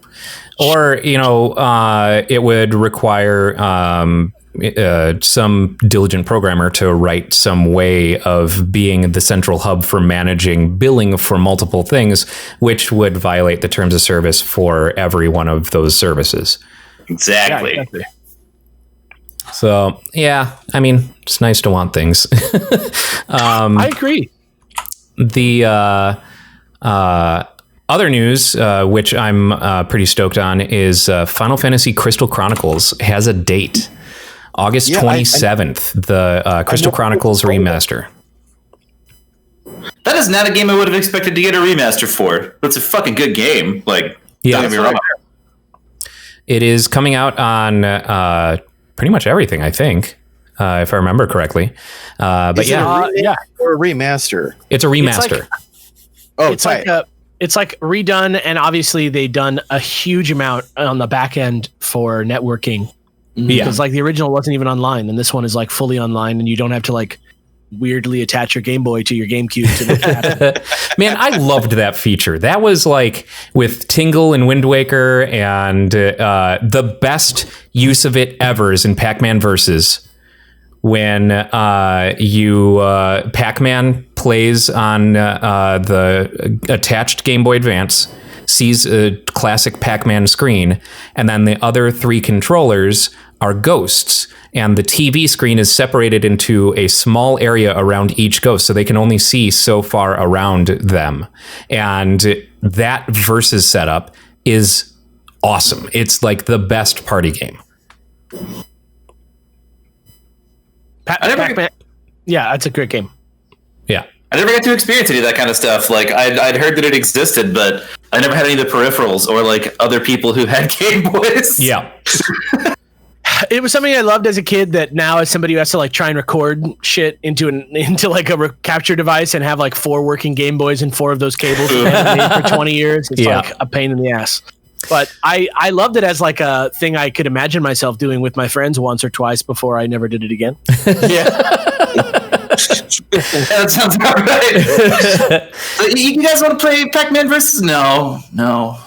Or, it would require some diligent programmer to write some way of being the central hub for managing billing for multiple things, which would violate the terms of service for every one of those services. Exactly. Yeah, exactly. So, yeah, I mean, it's nice to want things. I agree. The other news, which I'm pretty stoked on, is Final Fantasy Crystal Chronicles has a date. August 27th, the Crystal Chronicles remaster. That is not a game I would have expected to get a remaster for. That's a fucking good game. Like, don't get me wrong. It is coming out on pretty much everything, I think, if I remember correctly. But Is it or a remaster? It's a remaster. It's like redone, and obviously they've done a huge amount on the back end for networking. Because like the original wasn't even online, and this one is like fully online, and you don't have to like weirdly attach your Game Boy to your GameCube to make it happen. Man, I loved that feature. That was like with Tingle and Wind Waker, and the best use of it ever is in Pac-Man Versus, when Pac-Man plays on the attached Game Boy Advance, sees a classic Pac-Man screen, and then the other three controllers are ghosts, and the TV screen is separated into a small area around each ghost, so they can only see so far around them. And that Versus setup is awesome. It's like the best party game. Pac-Man. Yeah, that's a great game. Yeah. I never got to experience any of that kind of stuff. Like, I'd heard that it existed, but I never had any of the peripherals or like other people who had Game Boys. Yeah. It was something I loved as a kid that now as somebody who has to like try and record shit into like a capture device and have like 4 working Game Boys and 4 of those cables for 20 years. It's like a pain in the ass. But I loved it as like a thing I could imagine myself doing with my friends once or twice before I never did it again. That sounds about right. So you guys want to play Pac-Man Versus? No,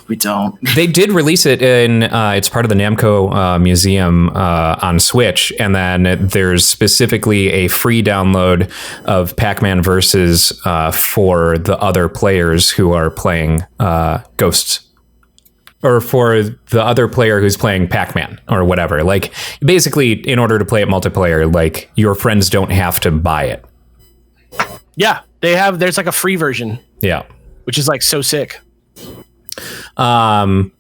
we don't. They did release it in, it's part of the Namco Museum on Switch, and then there's specifically a free download of Pac-Man Versus for the other players who are playing Ghosts. Or for the other player who's playing Pac-Man or whatever. Like, basically, in order to play it multiplayer, like, your friends don't have to buy it. Yeah, there's like a free version. Yeah. Which is like so sick.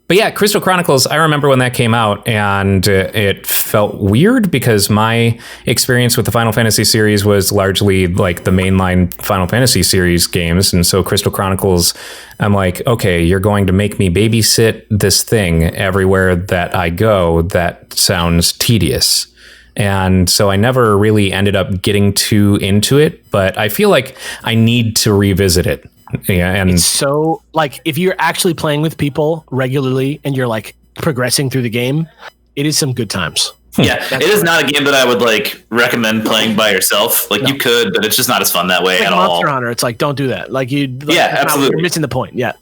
But yeah, Crystal Chronicles, I remember when that came out, and it felt weird because my experience with the Final Fantasy series was largely like the mainline Final Fantasy series games. And so Crystal Chronicles, I'm like, okay, you're going to make me babysit this thing everywhere that I go. That sounds tedious. And so I never really ended up getting too into it, but I feel like I need to revisit it. Yeah, and it's so like if you're actually playing with people regularly and you're like progressing through the game, it is some good times. Yeah, it is not a game that I would like recommend playing by yourself. Like you could, but it's just not as fun that way like at Monster all. Hunter, it's like don't do that. Like absolutely, you're missing the point. Yeah.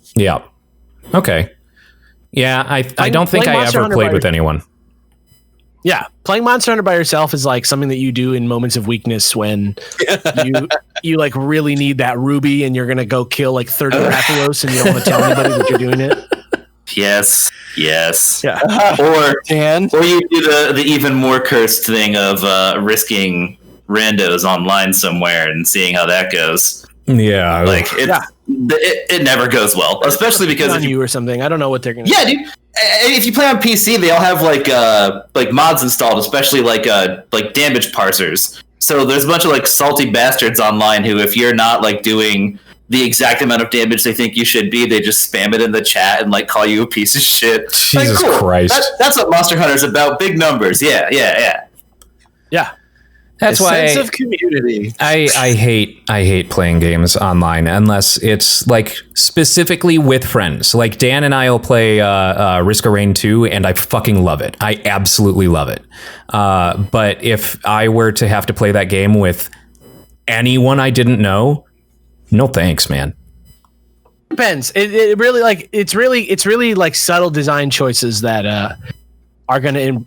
Okay. Yeah, I don't think I ever played with anyone. Yeah, playing Monster Hunter by yourself is like something that you do in moments of weakness when you like really need that ruby and you're gonna go kill like 30 Rathalos and you don't want to tell anybody that you're doing it. Yes. Yeah. Or you do the even more cursed thing of risking randos online somewhere and seeing how that goes. Yeah, like it never goes well, especially because on you or something. I don't know what they're gonna. Yeah, dude. If you play on PC, they all have like mods installed, especially like damage parsers. So there's a bunch of like salty bastards online who, if you're not like doing the exact amount of damage they think you should be, they just spam it in the chat and like call you a piece of shit. Jesus like, cool. Christ! That's what Monster Hunter's about. Big numbers. Yeah. That's why sense of community. I hate playing games online unless it's like specifically with friends. Like Dan and I will play Risk of Rain 2, and I fucking love it. I absolutely love it. But if I were to have to play that game with anyone I didn't know, no thanks, man. Depends. It really like it's really like subtle design choices that are gonna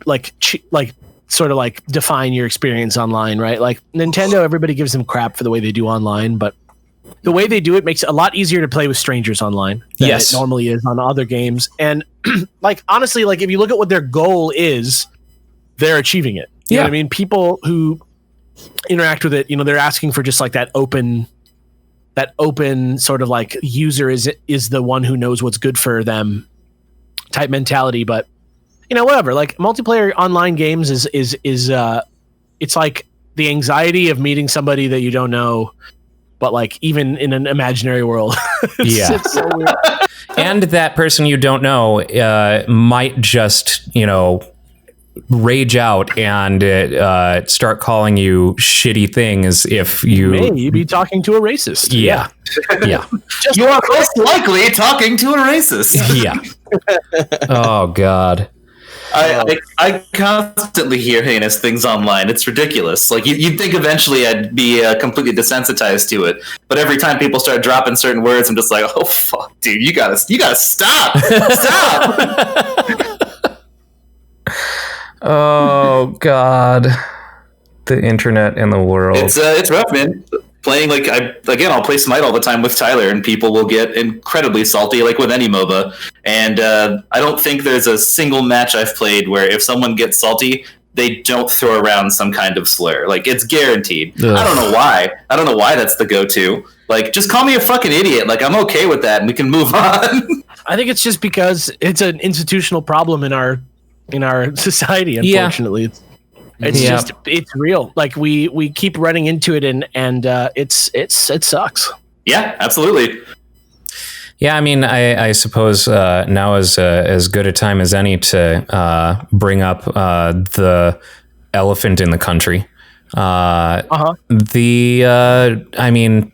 sort of like define your experience online, right? Like Nintendo, everybody gives them crap for the way they do online, but the way they do it makes it a lot easier to play with strangers online than it normally is on other games. And like honestly, like if you look at what their goal is, they're achieving it. You know what I mean? People who interact with it, they're asking for just like that open sort of like user is the one who knows what's good for them type mentality. But whatever, like multiplayer online games is it's like the anxiety of meeting somebody that you don't know, but like even in an imaginary world. It's so weird. And that person you don't know might just, rage out and start calling you shitty things if you may be talking to a racist. Yeah. You are most likely talking to a racist. Yeah. Oh God. I constantly hear heinous things online. It's ridiculous. Like you'd think eventually I'd be completely desensitized to it, but every time people start dropping certain words, I'm just like, oh fuck, dude, you gotta stop, stop. Oh God, the internet and the world. It's rough, man. Playing I'll play Smite all the time with Tyler, and people will get incredibly salty, like with any MOBA. And I don't think there's a single match I've played where if someone gets salty, they don't throw around some kind of slur. Like it's guaranteed. Ugh. I don't know why that's the go-to. Like just call me a fucking idiot. Like I'm okay with that, and we can move on. I think it's just because it's an institutional problem in our society. Unfortunately, it's real. Like we keep running into it, and it sucks. Yeah, absolutely. Yeah, I mean, I suppose now is as good a time as any to bring up the elephant in the country. I mean,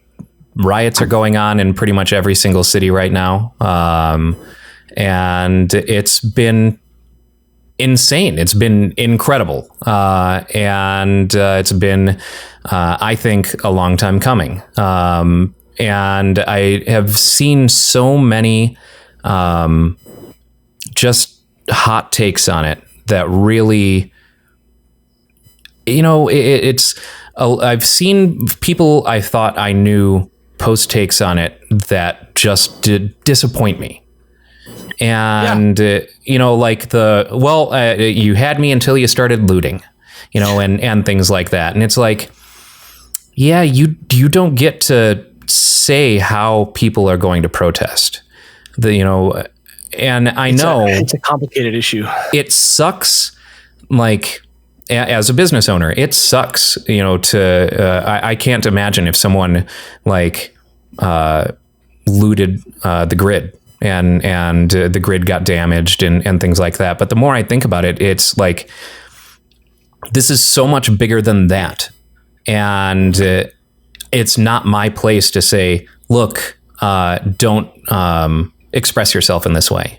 riots are going on in pretty much every single city right now, and it's been insane. It's been incredible, and it's been, I think, a long time coming. And I have seen so many just hot takes on it that really, I've seen people I thought I knew post takes on it that just did disappoint me. And, you had me until you started looting, and things like that. And it's like, yeah, you don't get to say how people are going to protest. And I know it's a complicated issue. It sucks. Like, as a business owner, it sucks, I can't imagine if someone looted the grid. And the grid got damaged and things like that. But the more I think about it, it's like, this is so much bigger than that. And it's not my place to say, look, don't express yourself in this way.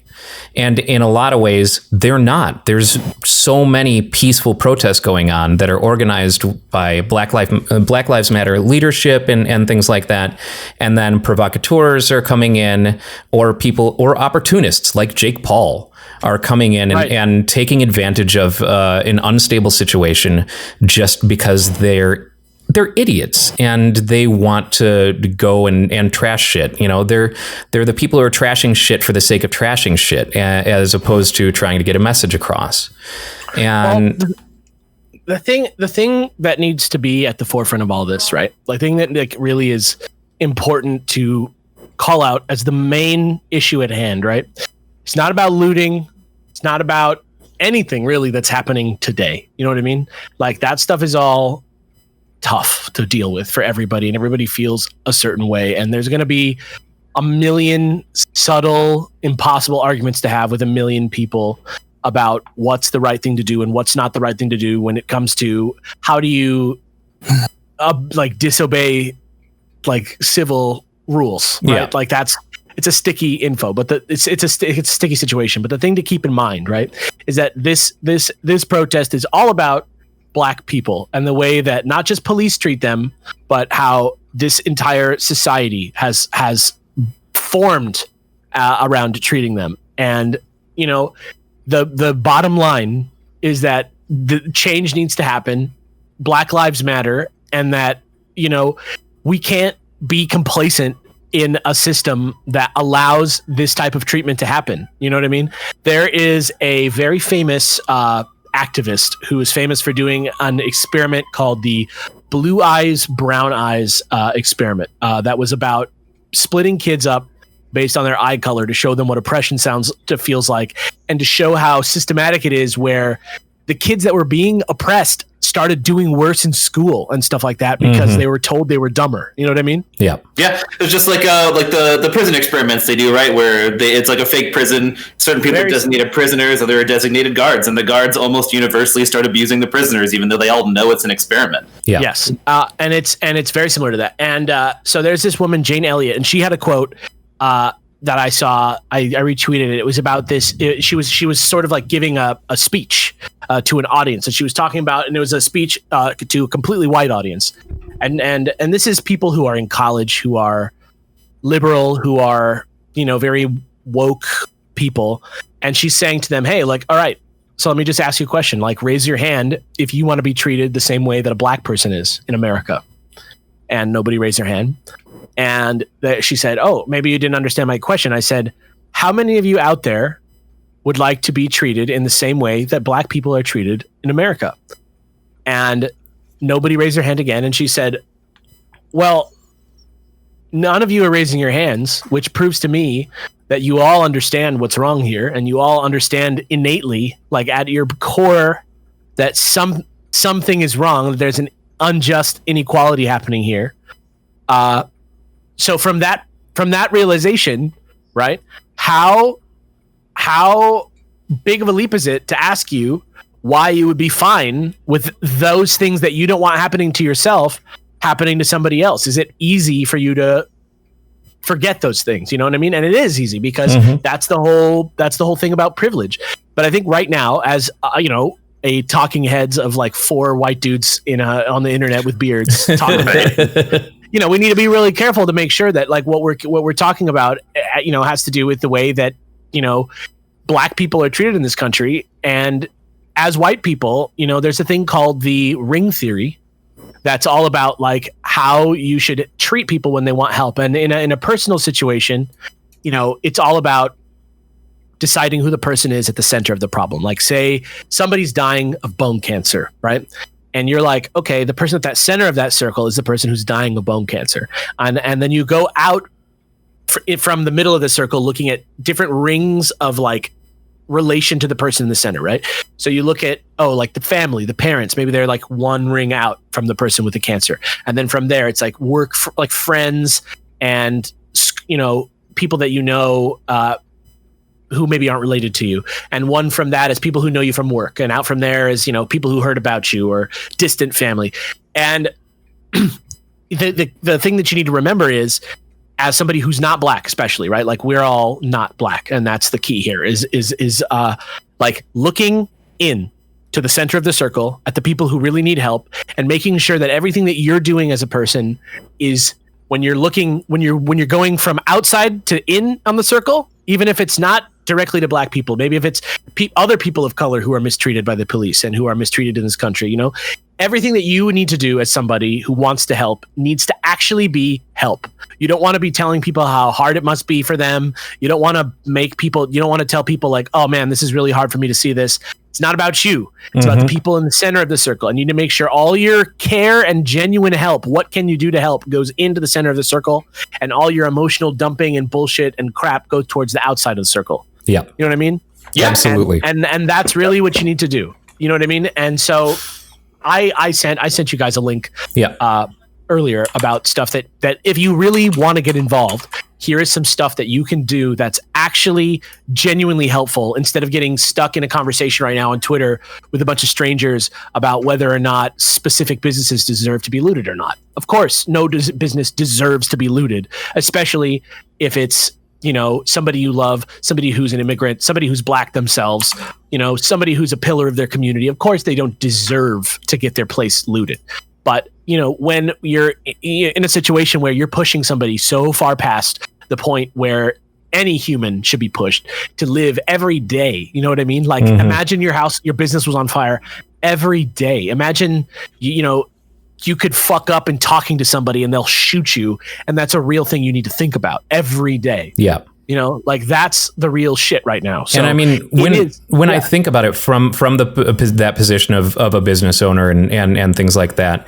And in a lot of ways, they're not. There's so many peaceful protests going on that are organized by Black Lives Matter leadership and things like that. And then provocateurs are coming in, or people or opportunists like Jake Paul are coming in and taking advantage of an unstable situation just because they're idiots and they want to go and trash shit. They're the people who are trashing shit for the sake of trashing shit, as opposed to trying to get a message across. And the thing that needs to be at the forefront of all this, right? The thing that really is important to call out as the main issue at hand, right? It's not about looting. It's not about anything really that's happening today. You know what I mean? Like that stuff is all tough to deal with for everybody, and everybody feels a certain way, and there's going to be a million subtle, impossible arguments to have with a million people about what's the right thing to do and what's not the right thing to do when it comes to how do you disobey civil rules, right? Yeah. It's a sticky info, but it's a sticky situation. But the thing to keep in mind, right, is that this protest is all about black people and the way that not just police treat them, but how this entire society has formed around treating them. And, you know, the bottom line is that the change needs to happen. Black lives matter. And that, you know, we can't be complacent in a system that allows this type of treatment to happen. You know what I mean? There is a very famous activist who is famous for doing an experiment called the Blue Eyes, Brown Eyes experiment that was about splitting kids up based on their eye color to show them what oppression feels like, and to show how systematic it is, where the kids that were being oppressed started doing worse in school and stuff like that because they were told they were dumber. You know what I mean? Yeah. Yeah. It's just like the prison experiments they do, right? Where it's like a fake prison. Certain people are designated prisoners, or they're designated guards, and the guards almost universally start abusing the prisoners, even though they all know it's an experiment. Yeah. Yes. And it's very similar to that. And so there's this woman, Jane Elliott, and she had a quote that I saw. I retweeted it. It was about this. She was sort of like giving a speech to an audience, and she was talking about, and it was a speech to a completely white audience, and this is people who are in college, who are liberal, who are, you know, very woke people, and she's saying to them, hey, like, all right, so let me just ask you a question, like, raise your hand if you want to be treated the same way that a black person is in America. And nobody raised their hand. And she said, oh, maybe you didn't understand my question. I said, how many of you out there would like to be treated in the same way that black people are treated in America? And nobody raised their hand again. And she said, well, none of you are raising your hands, which proves to me that you all understand what's wrong here. And you all understand innately, like at your core, that something is wrong. That there's an unjust inequality happening here. So from that realization, right? How big of a leap is it to ask you why you would be fine with those things that you don't want happening to yourself happening to somebody else? Is it easy for you to forget those things? You know what I mean? And it is easy because that's the whole thing about privilege. But I think right now, as you know, a talking heads of like 4 white dudes on the internet with beards talking about it. You know, we need to be really careful to make sure that like what we're talking about, you know, has to do with the way that, you know, black people are treated in this country. And as white people, you know, there's a thing called the ring theory that's all about like how you should treat people when they want help. And in a personal situation, you know, it's all about deciding who the person is at the center of the problem. Like, say somebody's dying of bone cancer, right? And you're like, okay, the person at that center of that circle is the person who's dying of bone cancer. And then you go out from the middle of the circle looking at different rings of like relation to the person in the center, right? So you look at, like the family, the parents, maybe they're like one ring out from the person with the cancer. And then from there, it's like work, like friends and, you know, people that you know, who maybe aren't related to you. And one from that is people who know you from work. And out from there is, you know, people who heard about you or distant family. And the thing that you need to remember is, as somebody who's not black, especially, right? Like we're all not black. And that's the key here is like looking in to the center of the circle at the people who really need help and making sure that everything that you're doing as a person is when you're going from outside to in on the circle, even if it's not directly to black people, maybe if it's other people of color who are mistreated by the police and who are mistreated in this country, you know, everything that you need to do as somebody who wants to help needs to actually be help. You don't want to be telling people how hard it must be for them. You don't want to tell people like, oh man, this is really hard for me to see this. It's not about you. It's about the people in the center of the circle. And you need to make sure all your care and genuine help, what can you do to help, goes into the center of the circle, and all your emotional dumping and bullshit and crap go towards the outside of the circle. Yeah. You know what I mean? Yeah, absolutely. And that's really what you need to do. You know what I mean? And so I sent you guys a link earlier about stuff that if you really want to get involved, here is some stuff that you can do that's actually genuinely helpful, instead of getting stuck in a conversation right now on Twitter with a bunch of strangers about whether or not specific businesses deserve to be looted or not. Of course, no business deserves to be looted, especially if it's somebody you love, somebody who's an immigrant, somebody who's black themselves, somebody who's a pillar of their community. Of course, they don't deserve to get their place looted. But, when you're in a situation where you're pushing somebody so far past the point where any human should be pushed to live every day, you know what I mean? Like, imagine your business was on fire every day. Imagine, you could fuck up in talking to somebody and they'll shoot you. And that's a real thing you need to think about every day. Yeah. Like that's the real shit right now. So and I mean, when I think about it from that position of a business owner and things like that,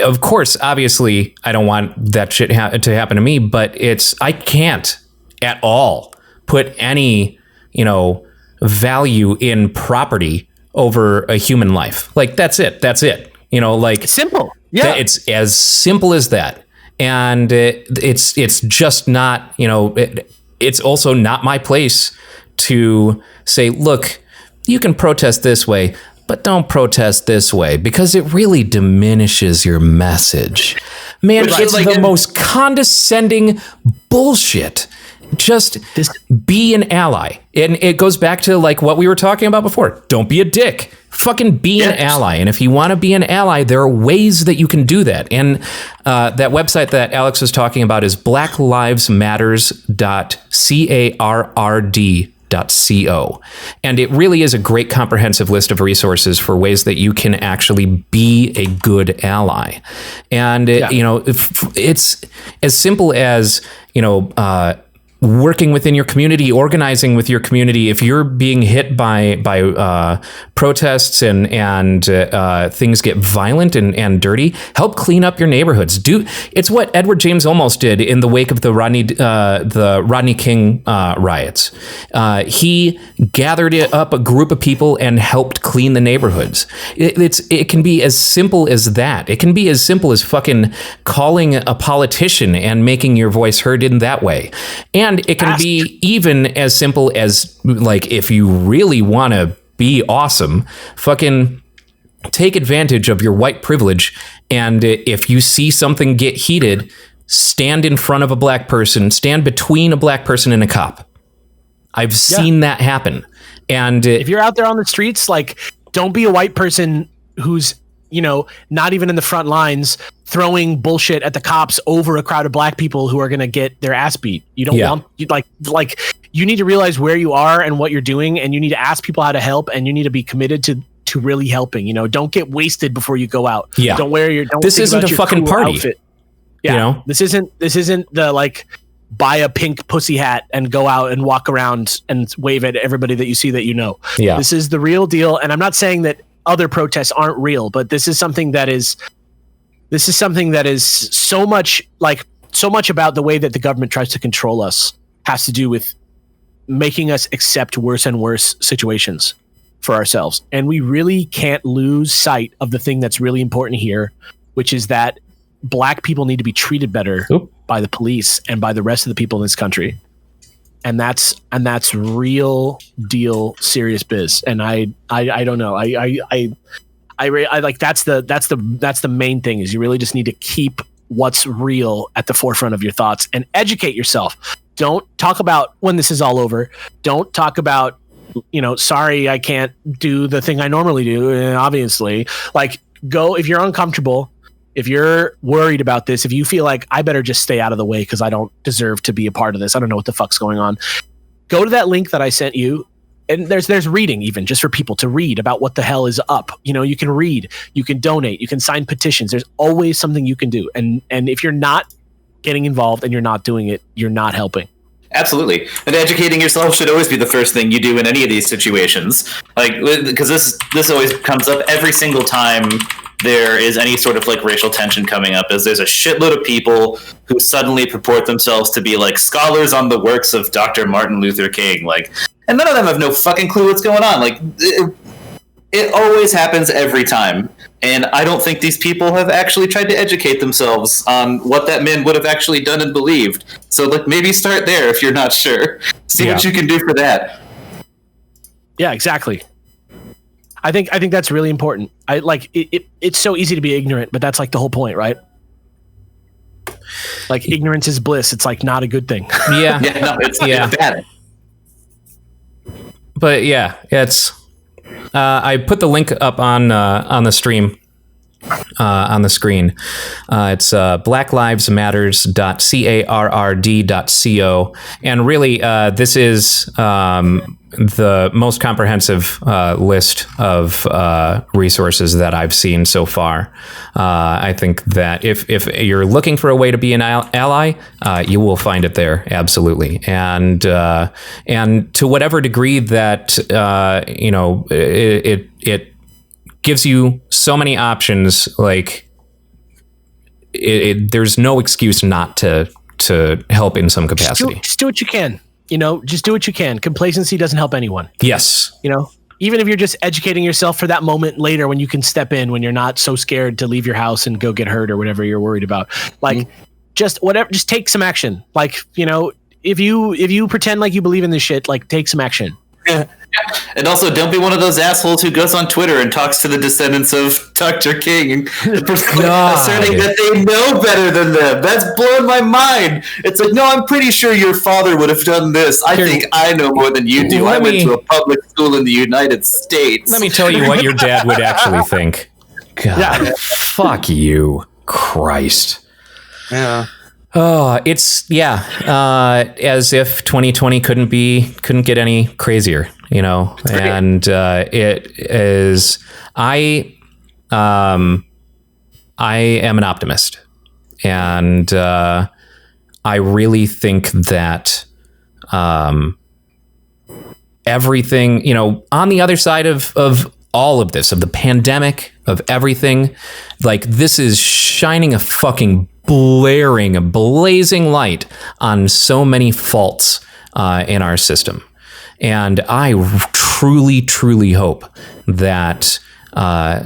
of course, obviously, I don't want that shit to happen to me, but I can't at all put any, value in property over a human life. Like, that's it. Like simple. Yeah. It's as simple as that. And it's just not, it's also not my place to say, look, you can protest this way, but don't protest this way, because it really diminishes your message. Man, it's the most condescending bullshit. Just be an ally. And it goes back to like what we were talking about before. Don't be a dick. Fucking be an ally. And if you want to be an ally, there are ways that you can do that. And that website that Alex was talking about is blacklivesmatters.carrd.co. And it really is a great comprehensive list of resources for ways that you can actually be a good ally. And, it's as simple as, working within your community, organizing with your community. If you're being hit by protests and things get violent and dirty, help clean up your neighborhoods. It's what Edward James Olmos did in the wake of the Rodney King riots. He gathered up a group of people and helped clean the neighborhoods. It can be as simple as that. It can be as simple as fucking calling a politician and making your voice heard in that way. And it can be even as simple as, like, if you really want to be awesome, fucking take advantage of your white privilege. And if you see something get heated, stand in front of a black person, stand between a black person and a cop. I've seen that happen. And if you're out there on the streets, like, don't be a white person who's, not even in the front lines, throwing bullshit at the cops over a crowd of black people who are going to get their ass beat. You don't want, you need to realize where you are and what you're doing, and you need to ask people how to help, and you need to be committed to really helping. Don't get wasted before you go out. Yeah. This isn't a fucking party. Outfit. Yeah. This isn't the buy a pink pussy hat and go out and walk around and wave at everybody that you see that you know. Yeah. This is the real deal. And I'm not saying that other protests aren't real, but this is something that is so much about the way that the government tries to control us has to do with making us accept worse and worse situations for ourselves. And we really can't lose sight of the thing that's really important here, which is that black people need to be treated better by the police and by the rest of the people in this country. And that's real deal serious biz. And I don't know. I like that's the main thing, is you really just need to keep what's real at the forefront of your thoughts and educate yourself. Don't talk about when this is all over. Don't talk about, sorry, I can't do the thing I normally do. And obviously, go, if you're uncomfortable, if you're worried about this, if you feel like I better just stay out of the way because I don't deserve to be a part of this, I don't know what the fuck's going on, go to that link that I sent you. And there's reading, even just for people to read about what the hell is up. You can read, you can donate, you can sign petitions. There's always something you can do. And if you're not getting involved and you're not doing it, you're not helping. Absolutely. And educating yourself should always be the first thing you do in any of these situations. Because this always comes up every single time there is any sort of racial tension coming up, is there's a shitload of people who suddenly purport themselves to be scholars on the works of Dr. Martin Luther King. And none of them have no fucking clue what's going on. It always happens every time. And I don't think these people have actually tried to educate themselves on what that man would have actually done and believed. So maybe start there if you're not sure. See what you can do for that. Yeah, exactly. I think that's really important. It's so easy to be ignorant, but that's the whole point, right? Like ignorance is bliss. It's like not a good thing. Yeah. Yeah, no, it's bad. But yeah, it's. I put the link up on the stream. On the screen. It's blacklivesmatters.carrd.co. And really, this is the most comprehensive list of resources that I've seen so far. I think that if you're looking for a way to be an ally, you will find it there, absolutely. And to whatever degree that, it gives you so many options, like there's no excuse not to help in some capacity. Just do what you can. Just do what you can. Complacency doesn't help anyone. Yes. Even if you're just educating yourself for that moment later when you can step in, when you're not so scared to leave your house and go get hurt or whatever you're worried about. Like just take some action. Like, if you pretend like you believe in this shit, like take some action. Yeah. And also, don't be one of those assholes who goes on Twitter and talks to the descendants of Dr. King, asserting that they know better than them. That's blown my mind. It's like, no, I'm pretty sure your father would have done this. I think I know more than you do. I went to a public school in the United States. Let me tell you what your dad would actually think. God, fuck you, Christ. Yeah. Oh, it's as if 2020 couldn't get any crazier, and it is. I am an optimist, and I really think that everything, on the other side of all of this, of the pandemic, of everything, like this is shining a fucking blazing light on so many faults in our system. And I truly, truly hope that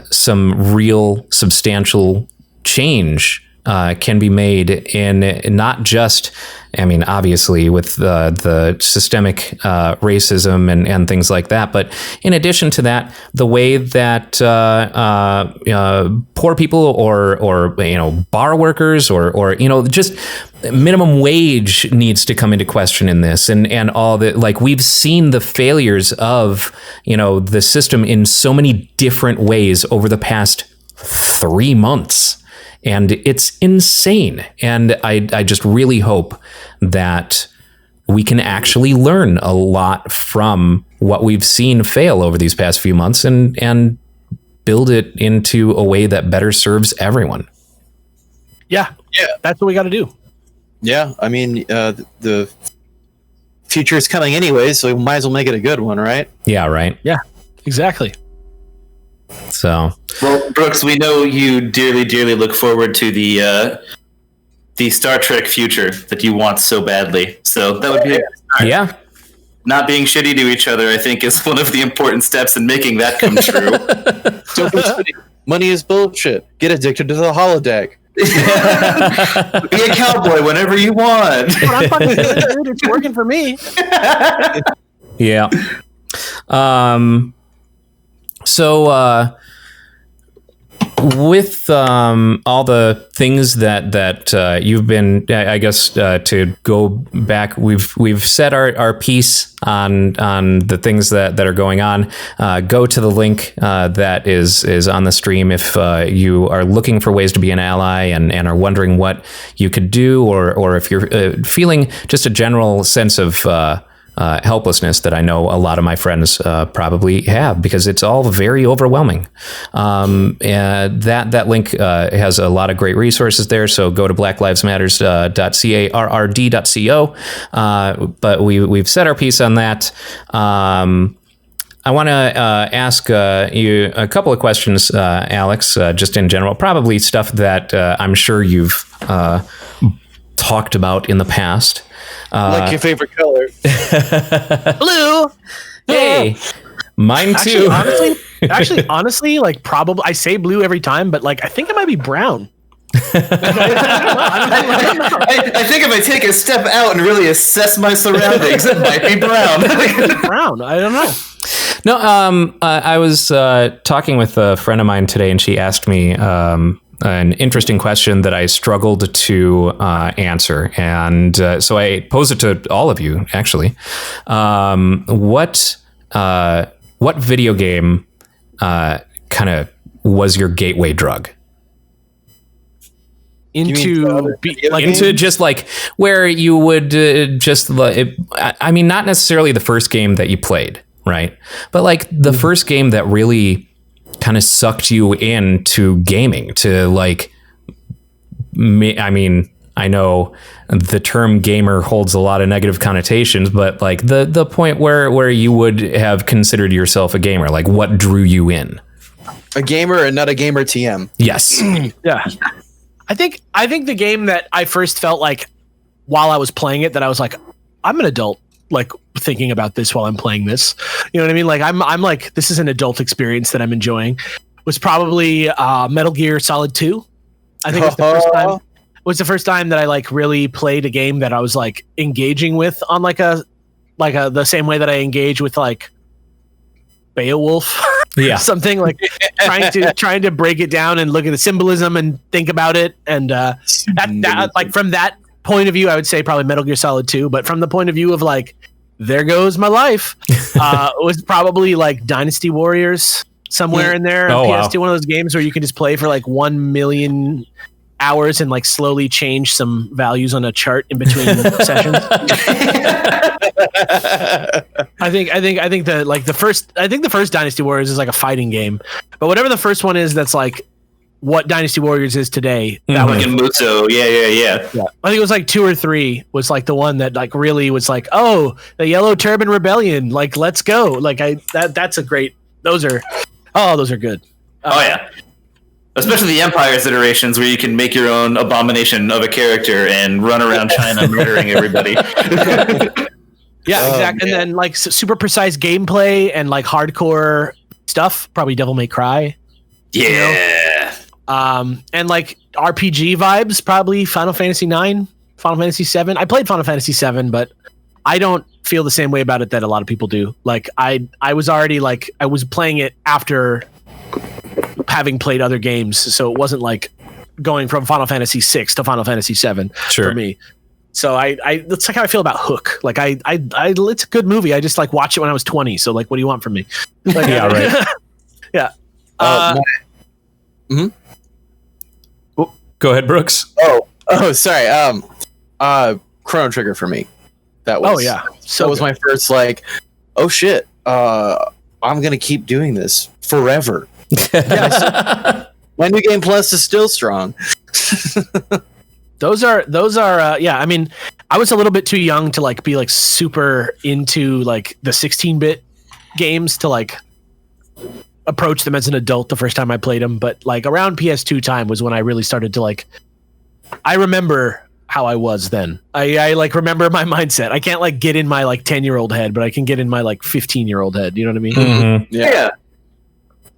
some real substantial change can be made in not just, obviously with the systemic racism and things like that, but in addition to that, the way that poor people or bar workers or just minimum wage needs to come into question in this, and all that. Like, we've seen the failures of the system in so many different ways over the past 3 months. And it's insane. And I just really hope that we can actually learn a lot from what we've seen fail over these past few months and build it into a way that better serves everyone. Yeah. That's what we got to do. Yeah. The future is coming anyway, so we might as well make it a good one, right? Yeah, right. Yeah, exactly. So, well, Brooks, we know you dearly, dearly look forward to the Star Trek future that you want so badly. So that would be yeah. Not being shitty to each other, I think, is one of the important steps in making that come true. Don't be shitty. Money is bullshit. Get addicted to the holodeck. Be a cowboy whenever you want. I'm fucking dude, it's working for me. Yeah. So, with all the things that you've been, I guess, to go back, we've set our piece on the things that are going on. Go to the link that is on the stream if you are looking for ways to be an ally and are wondering what you could do, or if you're feeling just a general sense of helplessness that I know a lot of my friends probably have, because it's all very overwhelming. And that link has a lot of great resources there. So go to blacklivesmatters.carrd.co. But we've set our piece on that. I want to ask you a couple of questions, Alex, just in general, probably stuff that I'm sure you've talked about in the past. Like your favorite color. Blue. Hey, mine too. Honestly, like probably I say blue every time, but like I think it might be brown. I think if I take a step out and really assess my surroundings, it might be brown. Brown. I don't know. No, I was talking with a friend of mine today, and she asked me an interesting question that I struggled to answer, and so I pose it to all of you. Actually, what video game kind of was your gateway drug into just like where you would just I mean, not necessarily the first game that you played, right? But like the first game that really kind of sucked you into gaming to like I mean, I know the term gamer holds a lot of negative connotations, but like the point where you would have considered yourself a gamer, like what drew you in? A gamer and not a gamer TM. Yes. Yeah. I think the game that I first felt like while I was playing it that I was like, I'm an adult, like thinking about this while I'm playing this. You know what I mean? Like I'm like, this is an adult experience that I'm enjoying. Was probably Metal Gear Solid 2. I think it was the first time that I like really played a game that I was like engaging with on like the same way that I engage with like Beowulf. Yeah. Something like trying to break it down and look at the symbolism and think about it. And that like from that point of view, I would say probably Metal Gear Solid 2. But from the point of view of like, there goes my life, it was probably like Dynasty Warriors somewhere in there. Oh, PS2, wow. one of those games where you can just play for like 1 million hours and like slowly change some values on a chart in between sessions. I think the first Dynasty Warriors is like a fighting game, but whatever the first one is, that's like what Dynasty Warriors is today. That was Muso, yeah. I think it was like 2 or 3 was like the one that like really was like, oh, the Yellow Turban Rebellion, like let's go. Like that's a great. Those are good. Yeah. Especially the Empire's iterations where you can make your own abomination of a character and run around China murdering everybody. Yeah, exactly. And then like super precise gameplay and like hardcore stuff, probably Devil May Cry. Yeah. You know? And like RPG vibes, probably Final Fantasy 9, Final Fantasy 7. I played Final Fantasy 7, but I don't feel the same way about it that a lot of people do. Like I was already like I was playing it after having played other games, so it wasn't like going from Final Fantasy 6 to Final Fantasy 7 for me. So I that's like how I feel about Hook. Like I it's a good movie. I just like watched it when I was 20. So like, what do you want from me? Like, yeah, right. Yeah. Go ahead, Brooks. Oh, sorry. Chrono Trigger for me. That was. Oh yeah. So that was my first like. Oh shit. I'm gonna keep doing this forever. My New Game Plus is still strong. Those are yeah, I mean, I was a little bit too young to like be like super into like the 16-bit games to like approach them as an adult the first time I played them, but like around PS2 time was when I really started to like I remember how I was then. I like remember my mindset. I can't like get in my like 10-year-old head, but I can get in my like 15-year-old head, you know what I mean? Mm-hmm.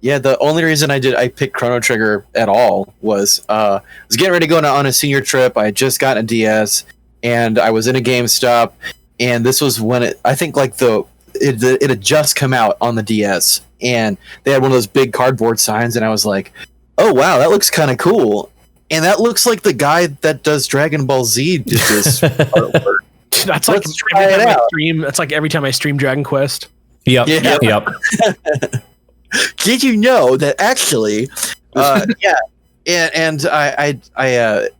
Yeah, the only reason I picked Chrono Trigger at all was I was getting ready to go on a senior trip. I had just gotten a DS, and I was in a GameStop, and this was when I think like it had just come out on the DS, and they had one of those big cardboard signs, and I was like, oh wow, that looks kind of cool, and that looks like the guy that does Dragon Ball Z did this artwork. That's like that's like every time I stream Dragon Quest. Yep. Did you know that actually, and I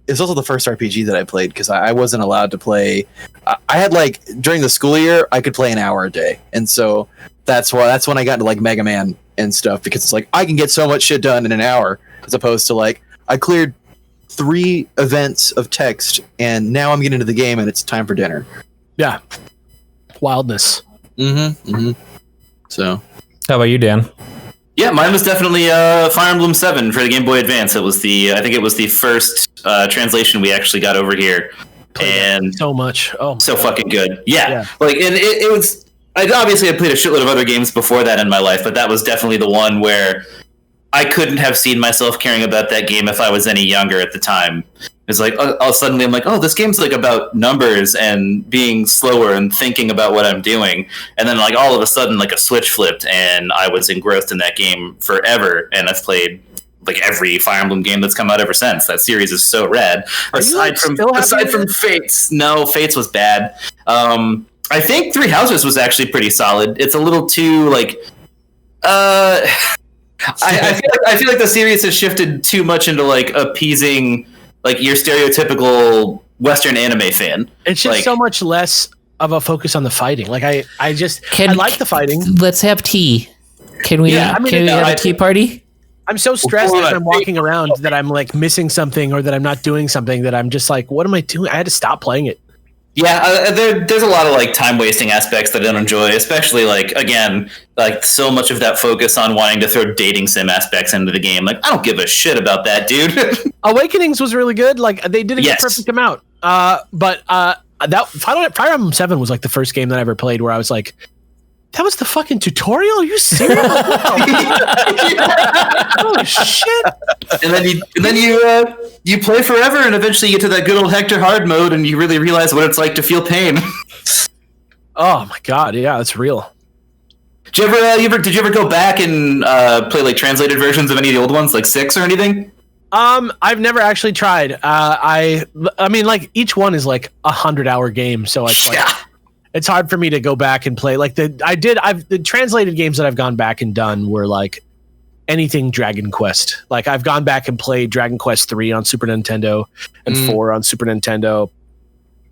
it's also the first RPG that I played because I wasn't allowed to play. I had like during the school year I could play an hour a day, and so that's when I got into like Mega Man and stuff because it's like I can get so much shit done in an hour as opposed to like I cleared 3 events of text and now I'm getting into the game and it's time for dinner. Yeah, wildness. So, how about you, Dan? Yeah, mine was definitely Fire Emblem 7 for the Game Boy Advance. I think it was the first translation we actually got over here. And so much. Oh, so fucking good. Yeah. Like, and it was, I obviously had played a shitload of other games before that in my life, but that was definitely the one where I couldn't have seen myself caring about that game if I was any younger at the time. It's like, suddenly I'm like, oh, this game's like about numbers and being slower and thinking about what I'm doing. And then like all of a sudden, like a switch flipped and I was engrossed in that game forever. And I've played like every Fire Emblem game that's come out ever since. That series is so rad. Aside from Fates, no, Fates was bad. I think Three Houses was actually pretty solid. It's a little too like. I feel like the series has shifted too much into like appeasing like your stereotypical Western anime fan. It's just like, so much less of a focus on the fighting. Like I like the fighting. Let's have tea. Can we have a tea party? I'm so stressed as I'm walking around that I'm like missing something or that I'm not doing something that I'm just like, what am I doing? I had to stop playing it. Yeah, there's a lot of like time wasting aspects that I don't enjoy, especially like again, like so much of that focus on wanting to throw dating sim aspects into the game. Like I don't give a shit about that, dude. Awakenings was really good. Like they did a perfect amount. But that Fire Emblem 7 was like the first game that I ever played where I was like, that was the fucking tutorial? Are you serious? Oh shit! And then you play forever, and eventually you get to that good old Hector hard mode, and you really realize what it's like to feel pain. Oh my god! Yeah, it's real. Did you ever go back and play like translated versions of any of the old ones, like 6 or anything? I've never actually tried. I mean, like each one is like 100-hour game, so it's like. Yeah. It's hard for me to go back and play like the translated games that I've gone back and done were like anything Dragon Quest. Like I've gone back and played Dragon Quest 3 on Super Nintendo and 4 on Super Nintendo,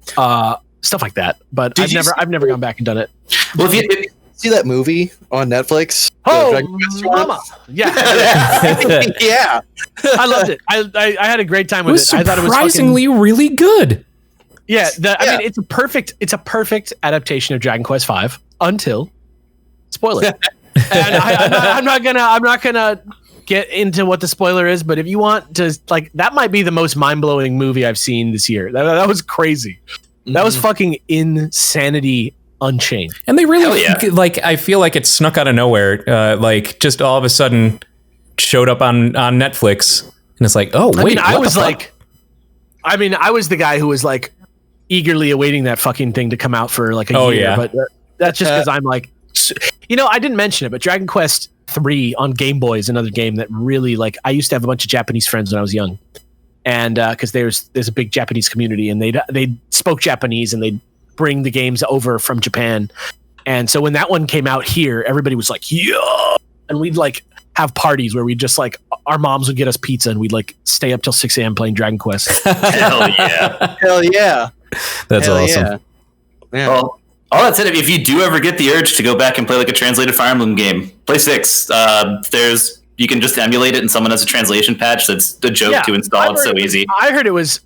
stuff like that. But I've never gone back and done it. Well, if you see that movie on Netflix, mama, yeah, yeah, I loved it. I had a great time with it. I thought it was surprisingly really good. Yeah, I mean, it's a perfect adaptation of Dragon Quest V until spoiler. And I'm not gonna get into what the spoiler is, but if you want to, like, that might be the most mind blowing movie I've seen this year. That was crazy. That was fucking insanity unchained. And they really like. I feel like it snuck out of nowhere. Like just all of a sudden showed up on Netflix, and it's like, oh wait, I was the guy who was like eagerly awaiting that fucking thing to come out for like a year. Yeah. But that's just because I'm like, I didn't mention it, but Dragon Quest 3 on Game Boy is another game that really, like, I used to have a bunch of Japanese friends when I was young, and because there's a big Japanese community, and they spoke Japanese, and they'd bring the games over from Japan, and so when that one came out here, everybody was like, yeah, and we'd like have parties where we'd just like, our moms would get us pizza, and we'd like stay up till 6 a.m. playing Dragon Quest. Hell yeah. Hell yeah. That's awesome. Yeah. Well, all that said, if you do ever get the urge to go back and play like a translated Fire Emblem game, play 6. You can just emulate it, and someone has a translation patch that's a joke to install. It's so easy. I heard it was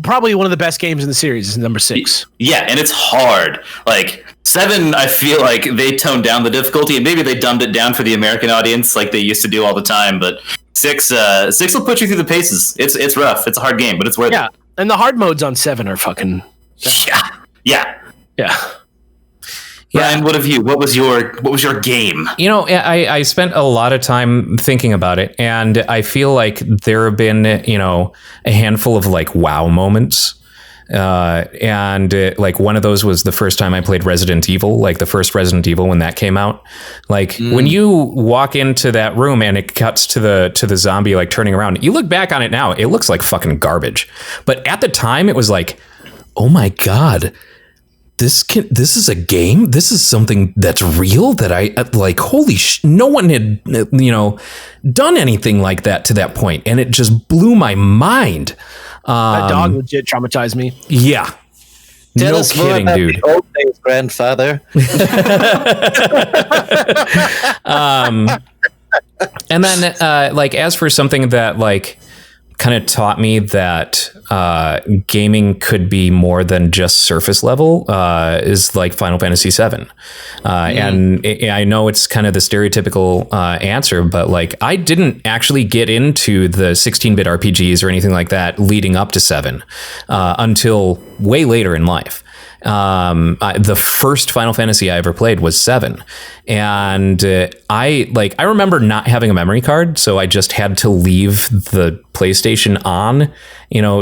probably one of the best games in the series. Is number 6. Yeah, and it's hard. Like 7, I feel like they toned down the difficulty, and maybe they dumbed it down for the American audience, like they used to do all the time. But 6 will put you through the paces. It's rough. It's a hard game, but it's worth it. And the hard modes on 7 are fucking. Yeah. Ryan, what was your game? I spent a lot of time thinking about it, and I feel like there have been, a handful of like wow moments. And like one of those was the first time I played Resident Evil, like the first Resident Evil when that came out. Like when you walk into that room and it cuts to the zombie like turning around, you look back on it now, it looks like fucking garbage. But at the time it was like, oh my God, this is a game. This is something that's real that I like. Holy no one had, done anything like that to that point. And it just blew my mind. That dog legit traumatized me. Yeah. Tell us more about the old days, grandfather. And then, like, as for something that, like, kind of taught me that gaming could be more than just surface level is like Final Fantasy VII. And I know it's kind of the stereotypical answer, but like I didn't actually get into the 16-bit RPGs or anything like that leading up to 7 until way later in life. The first Final Fantasy I ever played was 7, and I remember not having a memory card, so I just had to leave the PlayStation on,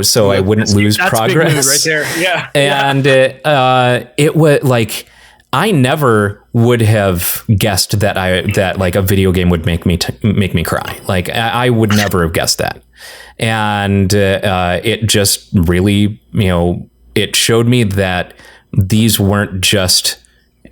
so I wouldn't lose progress. Big move right there, yeah. And it was like I never would have guessed that like a video game would make me cry. Like I would never have guessed that. And it just really, it showed me that these weren't just,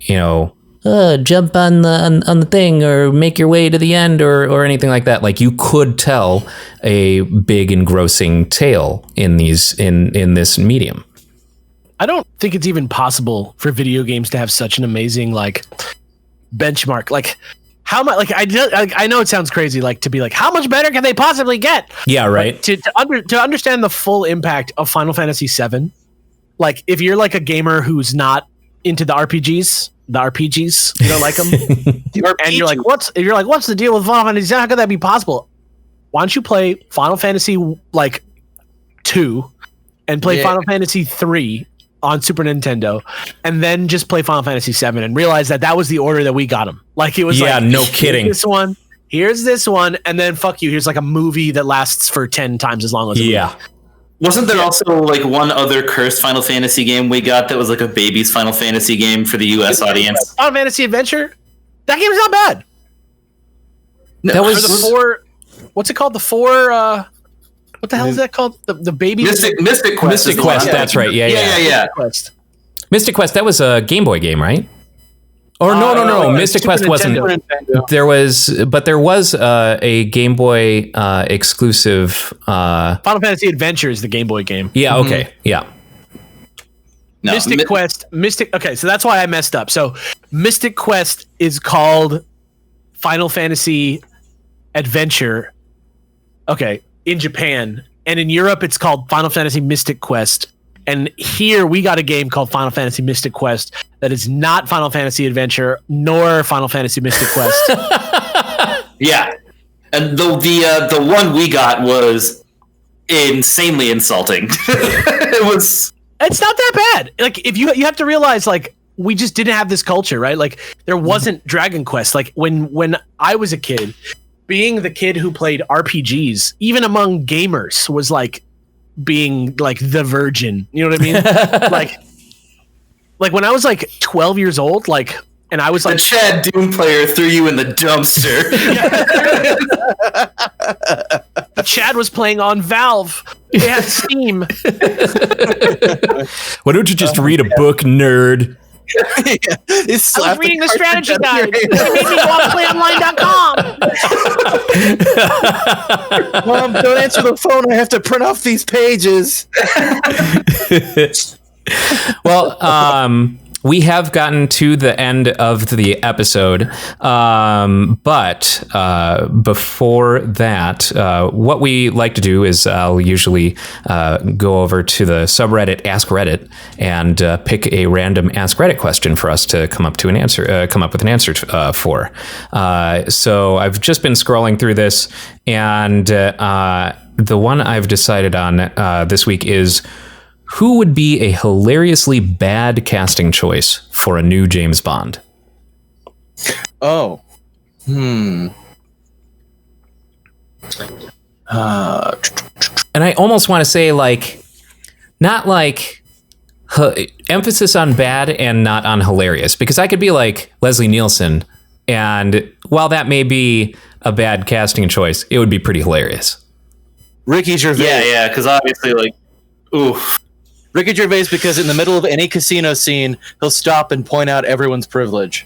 jump on the thing or make your way to the end or anything like that. Like you could tell a big engrossing tale in this medium. I don't think it's even possible for video games to have such an amazing like benchmark. Like how much? Like I know it sounds crazy. Like to be like, how much better can they possibly get? Yeah, right. But to understand the full impact of Final Fantasy VII, like if you're like a gamer who's not into the RPGs, you don't like them, and you're like, what's the deal with Final Fantasy? How could that be possible? Why don't you play Final Fantasy like 2 and play Final Fantasy 3 on Super Nintendo, and then just play Final Fantasy VII and realize that was the order that we got them. Like it was no kidding. Here's this one, and then fuck you. Here's like a movie that lasts for 10 times as long as Wasn't there also like one other cursed Final Fantasy game we got that was like a baby's Final Fantasy game for the US audience? Final Fantasy Adventure? That game's not bad. No, that was the 4. What's it called? The 4. What the hell is that called? The baby Mystic Quest. Mystic Quest. That's right. Yeah. Mystic Quest. That was a Game Boy game, right? Or no. Mystic Quest wasn't. There was a Game Boy exclusive. Final Fantasy Adventure is the Game Boy game. Yeah. Okay. Yeah. No, Mystic Quest. Okay, so that's why I messed up. So Mystic Quest is called Final Fantasy Adventure. Okay. In Japan, and in Europe it's called Final Fantasy Mystic Quest, and here we got a game called Final Fantasy Mystic Quest that is not Final Fantasy Adventure nor Final Fantasy Mystic Quest. Yeah, and the one we got was insanely insulting. It's not that bad. Like if you have to realize, like we just didn't have this culture, right? Like there wasn't Dragon Quest. Like when I was a kid, being the kid who played RPGs, even among gamers, was like being like the virgin. You know what I mean? like when I was like 12 years old, like, and I was like, the Chad Doom player threw you in the dumpster. Chad was playing on Valve. They had Steam. Why don't you just read a book, nerd? I was reading the strategy guide. It made me go to playonline.com. Mom, don't answer the phone. I have to print off these pages. Well, we have gotten to the end of the episode, but before that, what we like to do is I'll usually go over to the subreddit Ask Reddit and pick a random Ask Reddit question for us to come up with an answer for. So I've just been scrolling through this, and the one I've decided on this week is: who would be a hilariously bad casting choice for a new James Bond? Oh. And I almost want to say, like, not like emphasis on bad and not on hilarious, because I could be like Leslie Nielsen, and while that may be a bad casting choice, it would be pretty hilarious. Ricky Gervais. Yeah, because obviously, like, oof. Ricky Gervais, because in the middle of any casino scene, he'll stop and point out everyone's privilege.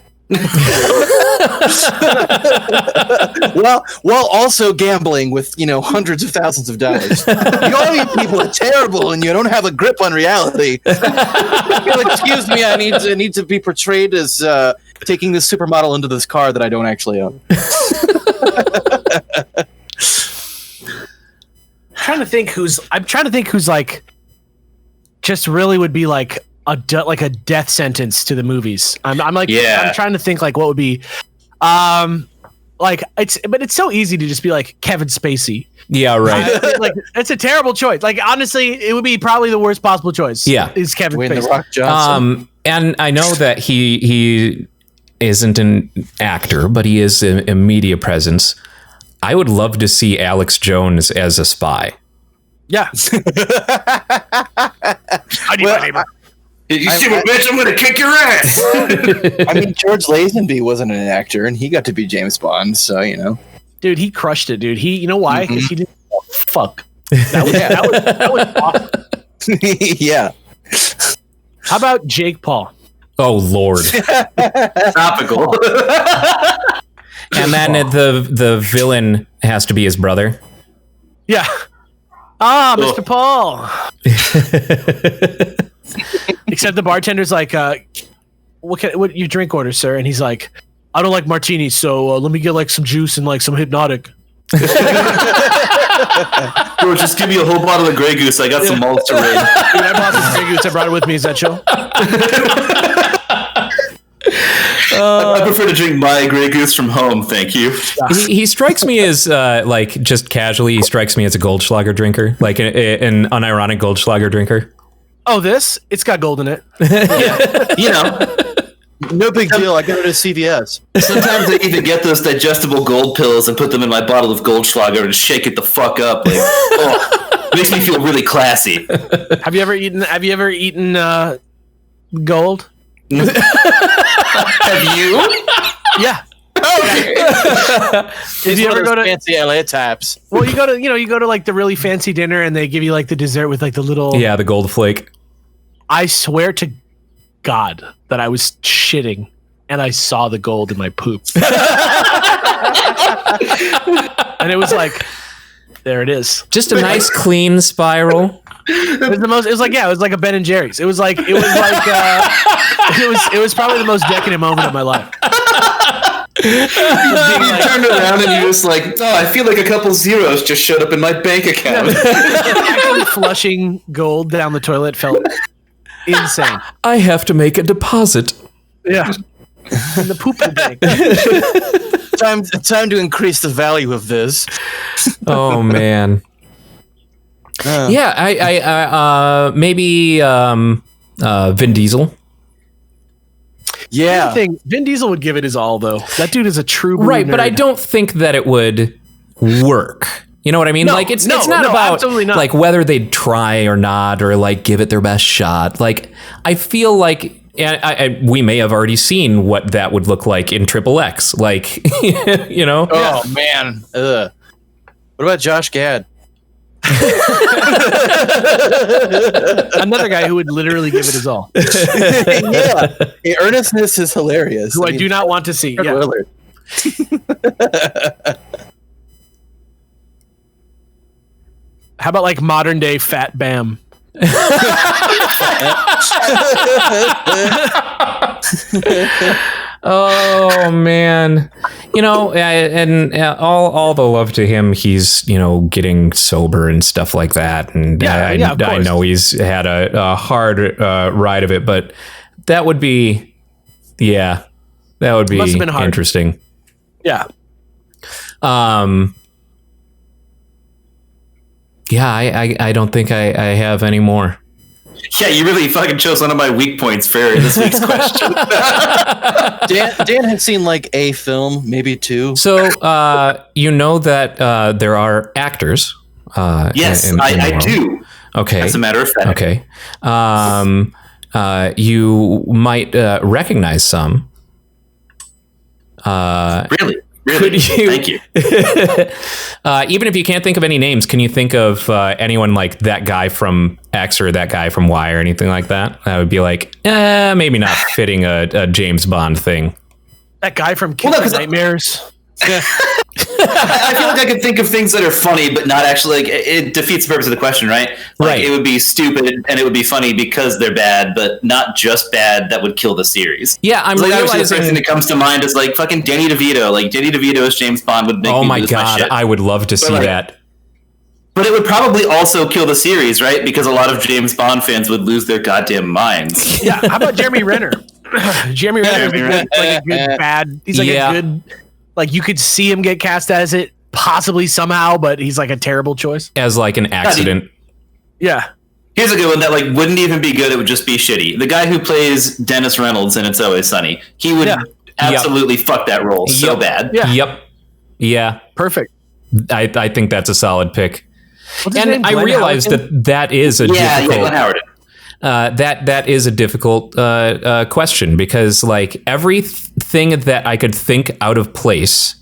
while also gambling with, hundreds of thousands of dollars. All you people are terrible, and you don't have a grip on reality. Excuse me, I need to be portrayed as taking this supermodel into this car that I don't actually own. I'm trying to think who's like just really would be like a death sentence to the movies. I'm trying to think like what would be it's so easy to just be like Kevin Spacey. Yeah, right. Like it's a terrible choice. Like honestly, it would be probably the worst possible choice. Yeah, is Kevin Dwayne Spacey. The Rock Johnson. And I know that he isn't an actor, but he is a media presence. I would love to see Alex Jones as a spy. Yeah. You stupid bitch! I'm gonna kick your ass. I mean, George Lazenby wasn't an actor, and he got to be James Bond. So dude, he crushed it, dude. You know why? Because he didn't fuck. That was awesome. Yeah. How about Jake Paul? Oh Lord. Topical. And then the villain has to be his brother. Yeah. Mr. Paul. Except the bartender's like, what your drink order, sir? And he's like, I don't like martinis, so let me get like some juice and like some Hypnotic. Bro, just give me a whole bottle of Grey Goose. I got some malts to raid. Dude, I brought some Grey Goose. I brought it with me. Is that chill? I prefer to drink my Grey Goose from home, thank you. He strikes me as like just casually. He strikes me as a Goldschlager drinker, like an unironic Goldschlager drinker. Oh, it's got gold in it. No big deal. I got it at CVS. Sometimes I even get those digestible gold pills and put them in my bottle of Goldschlager and shake it the fuck up. Like, makes me feel really classy. Have you ever eaten gold? Have you? Yeah. Okay. Did you ever go to fancy Elliott taps? Well, you go to like the really fancy dinner and they give you like the dessert with like the little the gold flake. I swear to God that I was shitting and I saw the gold in my poop. And it was like, there it is. Just a nice clean spiral. It was like a Ben and Jerry's. It was probably the most decadent moment of my life. You turned around and you're just like, I feel like a couple zeros just showed up in my bank account. Actually flushing gold down the toilet felt insane. I have to make a deposit. Yeah. In the poop bank. Time to increase the value of this. Oh man. Yeah, I maybe Vin Diesel. Yeah. Vin Diesel would give it his all, though. That dude is a true Right, nerd. but I don't think that it would work. You know what I mean? No, like it's not about absolutely not. like whether they'd try or not, or like give it their best shot. Like I feel like we may have already seen what that would look like in XXX. Like Oh man. Ugh. What about Josh Gad? Another guy who would literally give it his all. Yeah. Hey, earnestness is hilarious. Who I do not want to see. Yeah. Willard. How about like modern day Fat Bam? Oh man, and all the love to him. He's getting sober and stuff like that, and I know he's had a hard ride of it, but that would be interesting. Yeah. I don't think I have any more. Yeah, you really fucking chose one of my weak points for this week's question. Dan had seen like a film, maybe two. So, that there are actors. Yes, I do. Okay. As a matter of fact. Okay. You might recognize some. Really? Could you? Thank you. Even if you can't think of any names, can you think of anyone like that guy from X or that guy from Y or anything like that? That would be like, maybe not fitting a James Bond thing. That guy from Kids Nightmares. I feel like I could think of things that are funny, but not actually. Like, it defeats the purpose of the question, right? Like, it would be stupid and it would be funny because they're bad, but not just bad. That would kill the series. Yeah, I'm like, realizing the first thing that comes to mind is like fucking Danny DeVito. Like Danny DeVito as James Bond would make. Oh me my lose god, shit. I would love to see that. But it would probably also kill the series, right? Because a lot of James Bond fans would lose their goddamn minds. Yeah. How about Jeremy Renner? Jeremy Renner is like a good bad. He's like a good. Like you could see him get cast as it possibly somehow, but he's like a terrible choice as like an accident. Yeah. Here's a good one that like wouldn't even be good. It would just be shitty. The guy who plays Dennis Reynolds in It's Always Sunny, he would absolutely fuck that role so bad. Yeah. Yep. Yeah. Perfect. I think that's a solid pick. And I realized that is a difficult. Glenn Howard. that is a difficult question, because like everything that I could think out of place,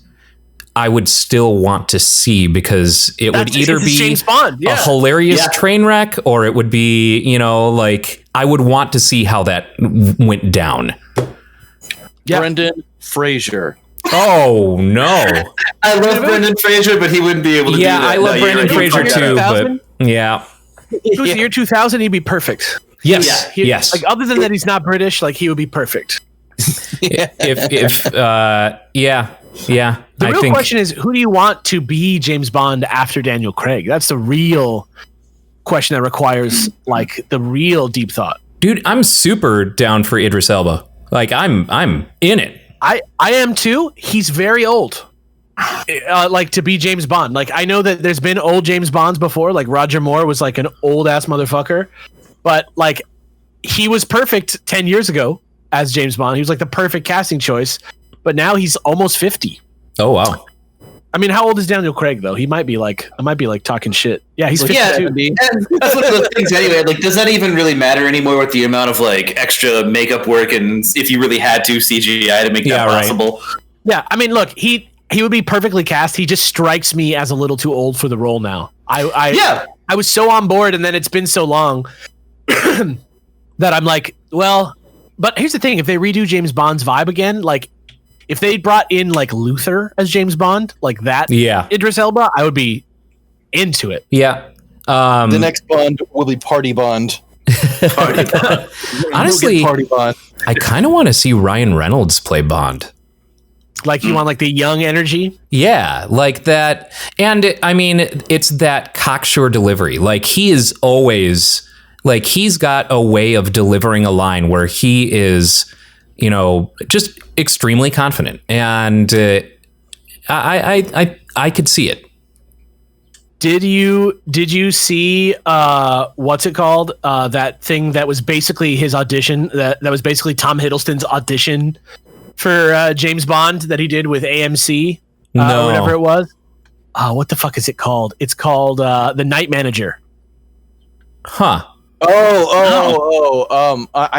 I would still want to see, because it would either be James Bond, a hilarious train wreck, or it would be, like I would want to see how that went down. Yeah. Brendan Fraser. Oh no! I love Brendan Fraser, but he wouldn't be able to. Yeah, do that. I love Brendan Fraser too, but yeah. If it was the year 2000, he'd be perfect. Yes, yes. Like, other than that, he's not British. Like, he would be perfect. Yeah. The real question is, who do you want to be James Bond after Daniel Craig? That's the real question that requires like the real deep thought. Dude, I'm super down for Idris Elba. Like, I'm in it. I am too. He's very old. Like, to be James Bond. Like, I know that there's been old James Bonds before. Like, Roger Moore was like an old ass motherfucker, but like, he was perfect 10 years ago as James Bond. He was like the perfect casting choice, but now he's almost 50. Oh wow. I mean, how old is Daniel Craig though? I might be like talking shit. Yeah, he's 52. Yeah, that's one of the things anyway. Like, does that even really matter anymore with the amount of like extra makeup work and if you really had to CGI to make that possible? Right. Yeah, I mean, look, he would be perfectly cast. He just strikes me as a little too old for the role now. I was so on board, and then it's been so long that I'm like, well, but here's the thing: if they redo James Bond's vibe again, like if they brought in like Luther as James Bond, like that, Idris Elba, I would be into it. Yeah. The next Bond will be Party Bond. Party Bond. Honestly, Party Bond. I kind of want to see Ryan Reynolds play Bond. Like, you want like the young energy? Yeah, like that. And I mean, it's that cocksure delivery. Like, he is always like, he's got a way of delivering a line where he is, just extremely confident. And I could see it. Did you see what's it called? That thing that was basically his audition, that was basically Tom Hiddleston's audition for James Bond that he did with AMC, or whatever it was. What the fuck is it called? It's called The Night Manager. Huh. I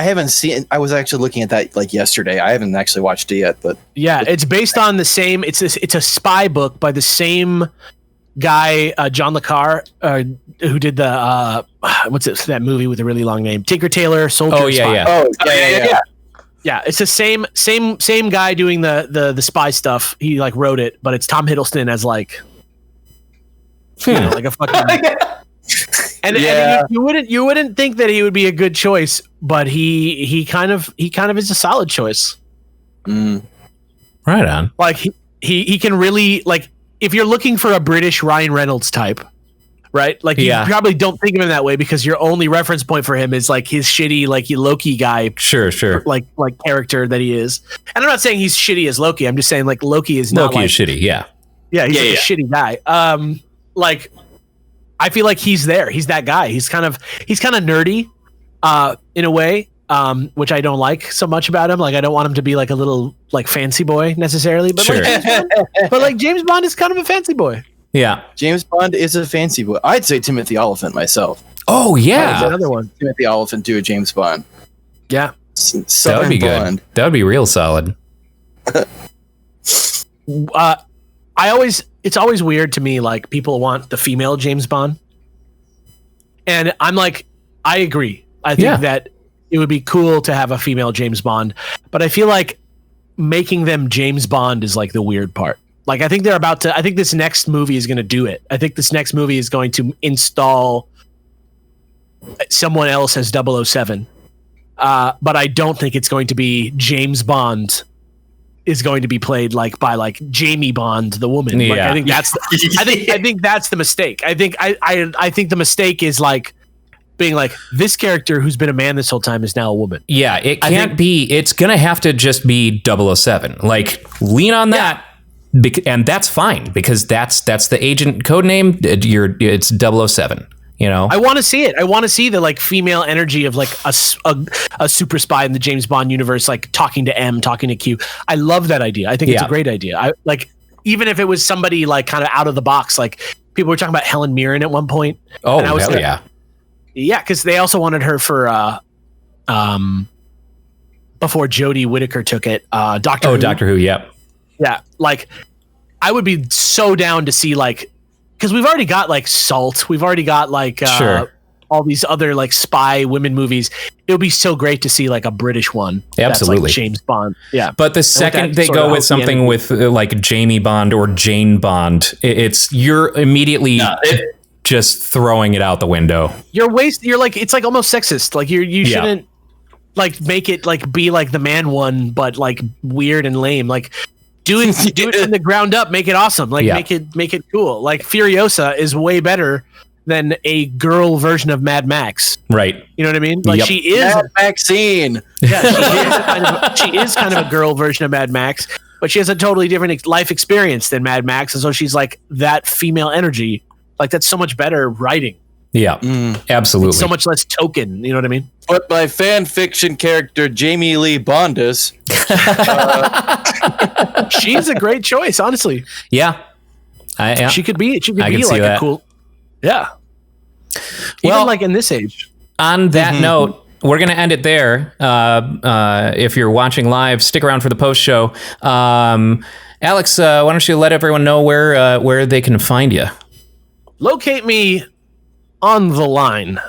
haven't seen. I was actually looking at that like yesterday. I haven't actually watched it yet, but yeah, it's based on the same. It's a spy book by the same guy, John le Carre, who did the that movie with a really long name, Tinker Tailor Soldier. Oh yeah, Spy. Yeah, it's the same guy doing the spy stuff. He like wrote it, but it's Tom Hiddleston as like, like a fucking. And you wouldn't think that he would be a good choice, but he kind of is a solid choice. Right on. Like he can really, like, if you're looking for a British Ryan Reynolds type, right? Like, you probably don't think of him that way because your only reference point for him is like his shitty, like, Loki guy. Sure. Like character that he is. And I'm not saying he's shitty as Loki. I'm just saying, like, Loki is not like, shitty. Yeah. Yeah. He's a shitty guy. Like, I feel like he's there. He's that guy. He's kind of nerdy, in a way, which I don't like so much about him. Like, I don't want him to be like a little like fancy boy necessarily, but sure. like James Bond is kind of a fancy boy. Yeah, James Bond is a fancy boy. I'd say Timothy Oliphant myself. Oh yeah, another one. Timothy Oliphant do a James Bond. Yeah, that would be good. That would be real solid. It's always weird to me, like, people want the female James Bond, and I'm like, I agree. I think that it would be cool to have a female James Bond, but I feel like making them James Bond is like the weird part. Like, I think I think this next movie is going to do it. I think this next movie is going to install someone else as 007. But I don't think it's going to be James Bond is going to be played like by like Jamie Bond, the woman. Yeah. Like, I think that's I think that's the mistake. I think the mistake is like being like, this character who's been a man this whole time is now a woman. Yeah, it can't be. It's gonna have to just be 007. Like, lean on that, and that's fine because that's the agent code name. It's 007. I want to see it. I want to see the like female energy of like a super spy in the James Bond universe, like talking to M, talking to Q. I love that idea. I think it's a great idea. I like, even if it was somebody like kind of out of the box, like people were talking about Helen Mirren at one point. Oh, and I was hell like, yeah. Yeah, because they also wanted her for before Jodie Whittaker took it. Doctor Who. Doctor Who. Yep. Yeah, like I would be so down to see like, because we've already got like Salt, we've already got like all these other like spy women movies. It would be so great to see like a British one. Absolutely. That's like James Bond. Yeah. But the second they go with something with like Jamie Bond or Jane Bond, you're immediately just throwing it out the window. You're like, it's like almost sexist. Like you shouldn't like make it like be like the man one, but like weird and lame. Like do it from the ground up. Make it awesome. Like make it cool. Like Furiosa is way better than a girl version of Mad Max. Right. You know what I mean? Like she is Mad Maxine. Yeah, she is kind of a girl version of Mad Max, but she has a totally different life experience than Mad Max, and so she's like that female energy. Like that's so much better writing. Yeah, absolutely. It's so much less token. You know what I mean? But my fan fiction character Jamie Lee Bondus, she's a great choice, honestly. Yeah, she could be. She could I be like a cool. Yeah. Well, even like in this age. On that note, we're going to end it there. If you're watching live, stick around for the post show. Alex, why don't you let everyone know where they can find you? Locate me on the line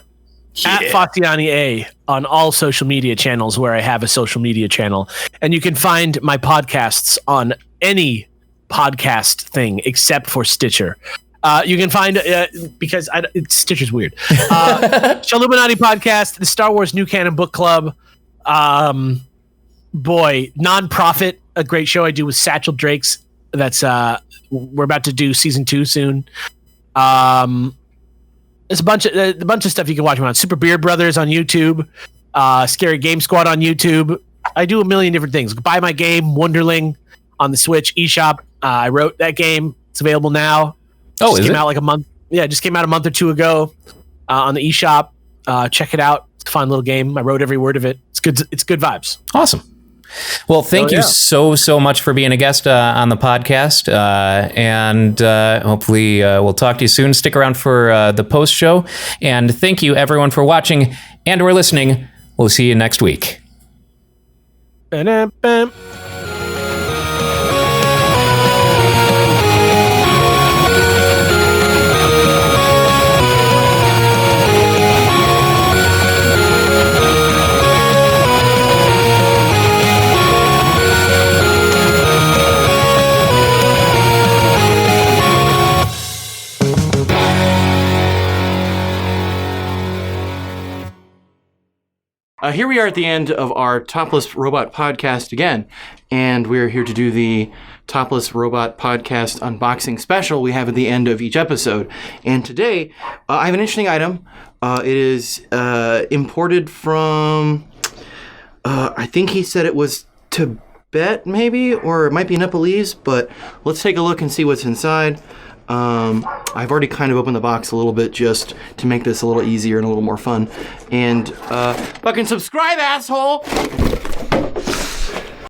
at Faciane A on all social media channels where I have a social media channel. And you can find my podcasts on any podcast thing except for Stitcher. You can find because Stitcher's weird. Illuminati podcast, the Star Wars New Canon Book Club. Nonprofit, a great show I do with Satchel Drakes. That's we're about to do season 2 soon. There's a bunch of stuff you can watch me on. Super Beard Brothers on YouTube. Scary Game Squad on YouTube. I do a million different things. Buy my game Wonderling on the Switch eShop. I wrote that game. It's available now. Came out like a month. Yeah, it just came out a month or two ago on the eShop. Check it out. It's a fun little game. I wrote every word of it. It's good. It's good vibes. Awesome. Well, thank you so much for being a guest on the podcast. And hopefully we'll talk to you soon. Stick around for the post show. And thank you everyone for watching and or listening. We'll see you next week. Ba-da-bam. Here we are at the end of our Topless Robot podcast again, and we're here to do the Topless Robot podcast unboxing special we have at the end of each episode. And today, I have an interesting item. It is imported from, I think he said it was Tibet, maybe, or it might be Nepalese, but let's take a look and see what's inside. I've already kind of opened the box a little bit just to make this a little easier and a little more fun. And fucking subscribe, asshole!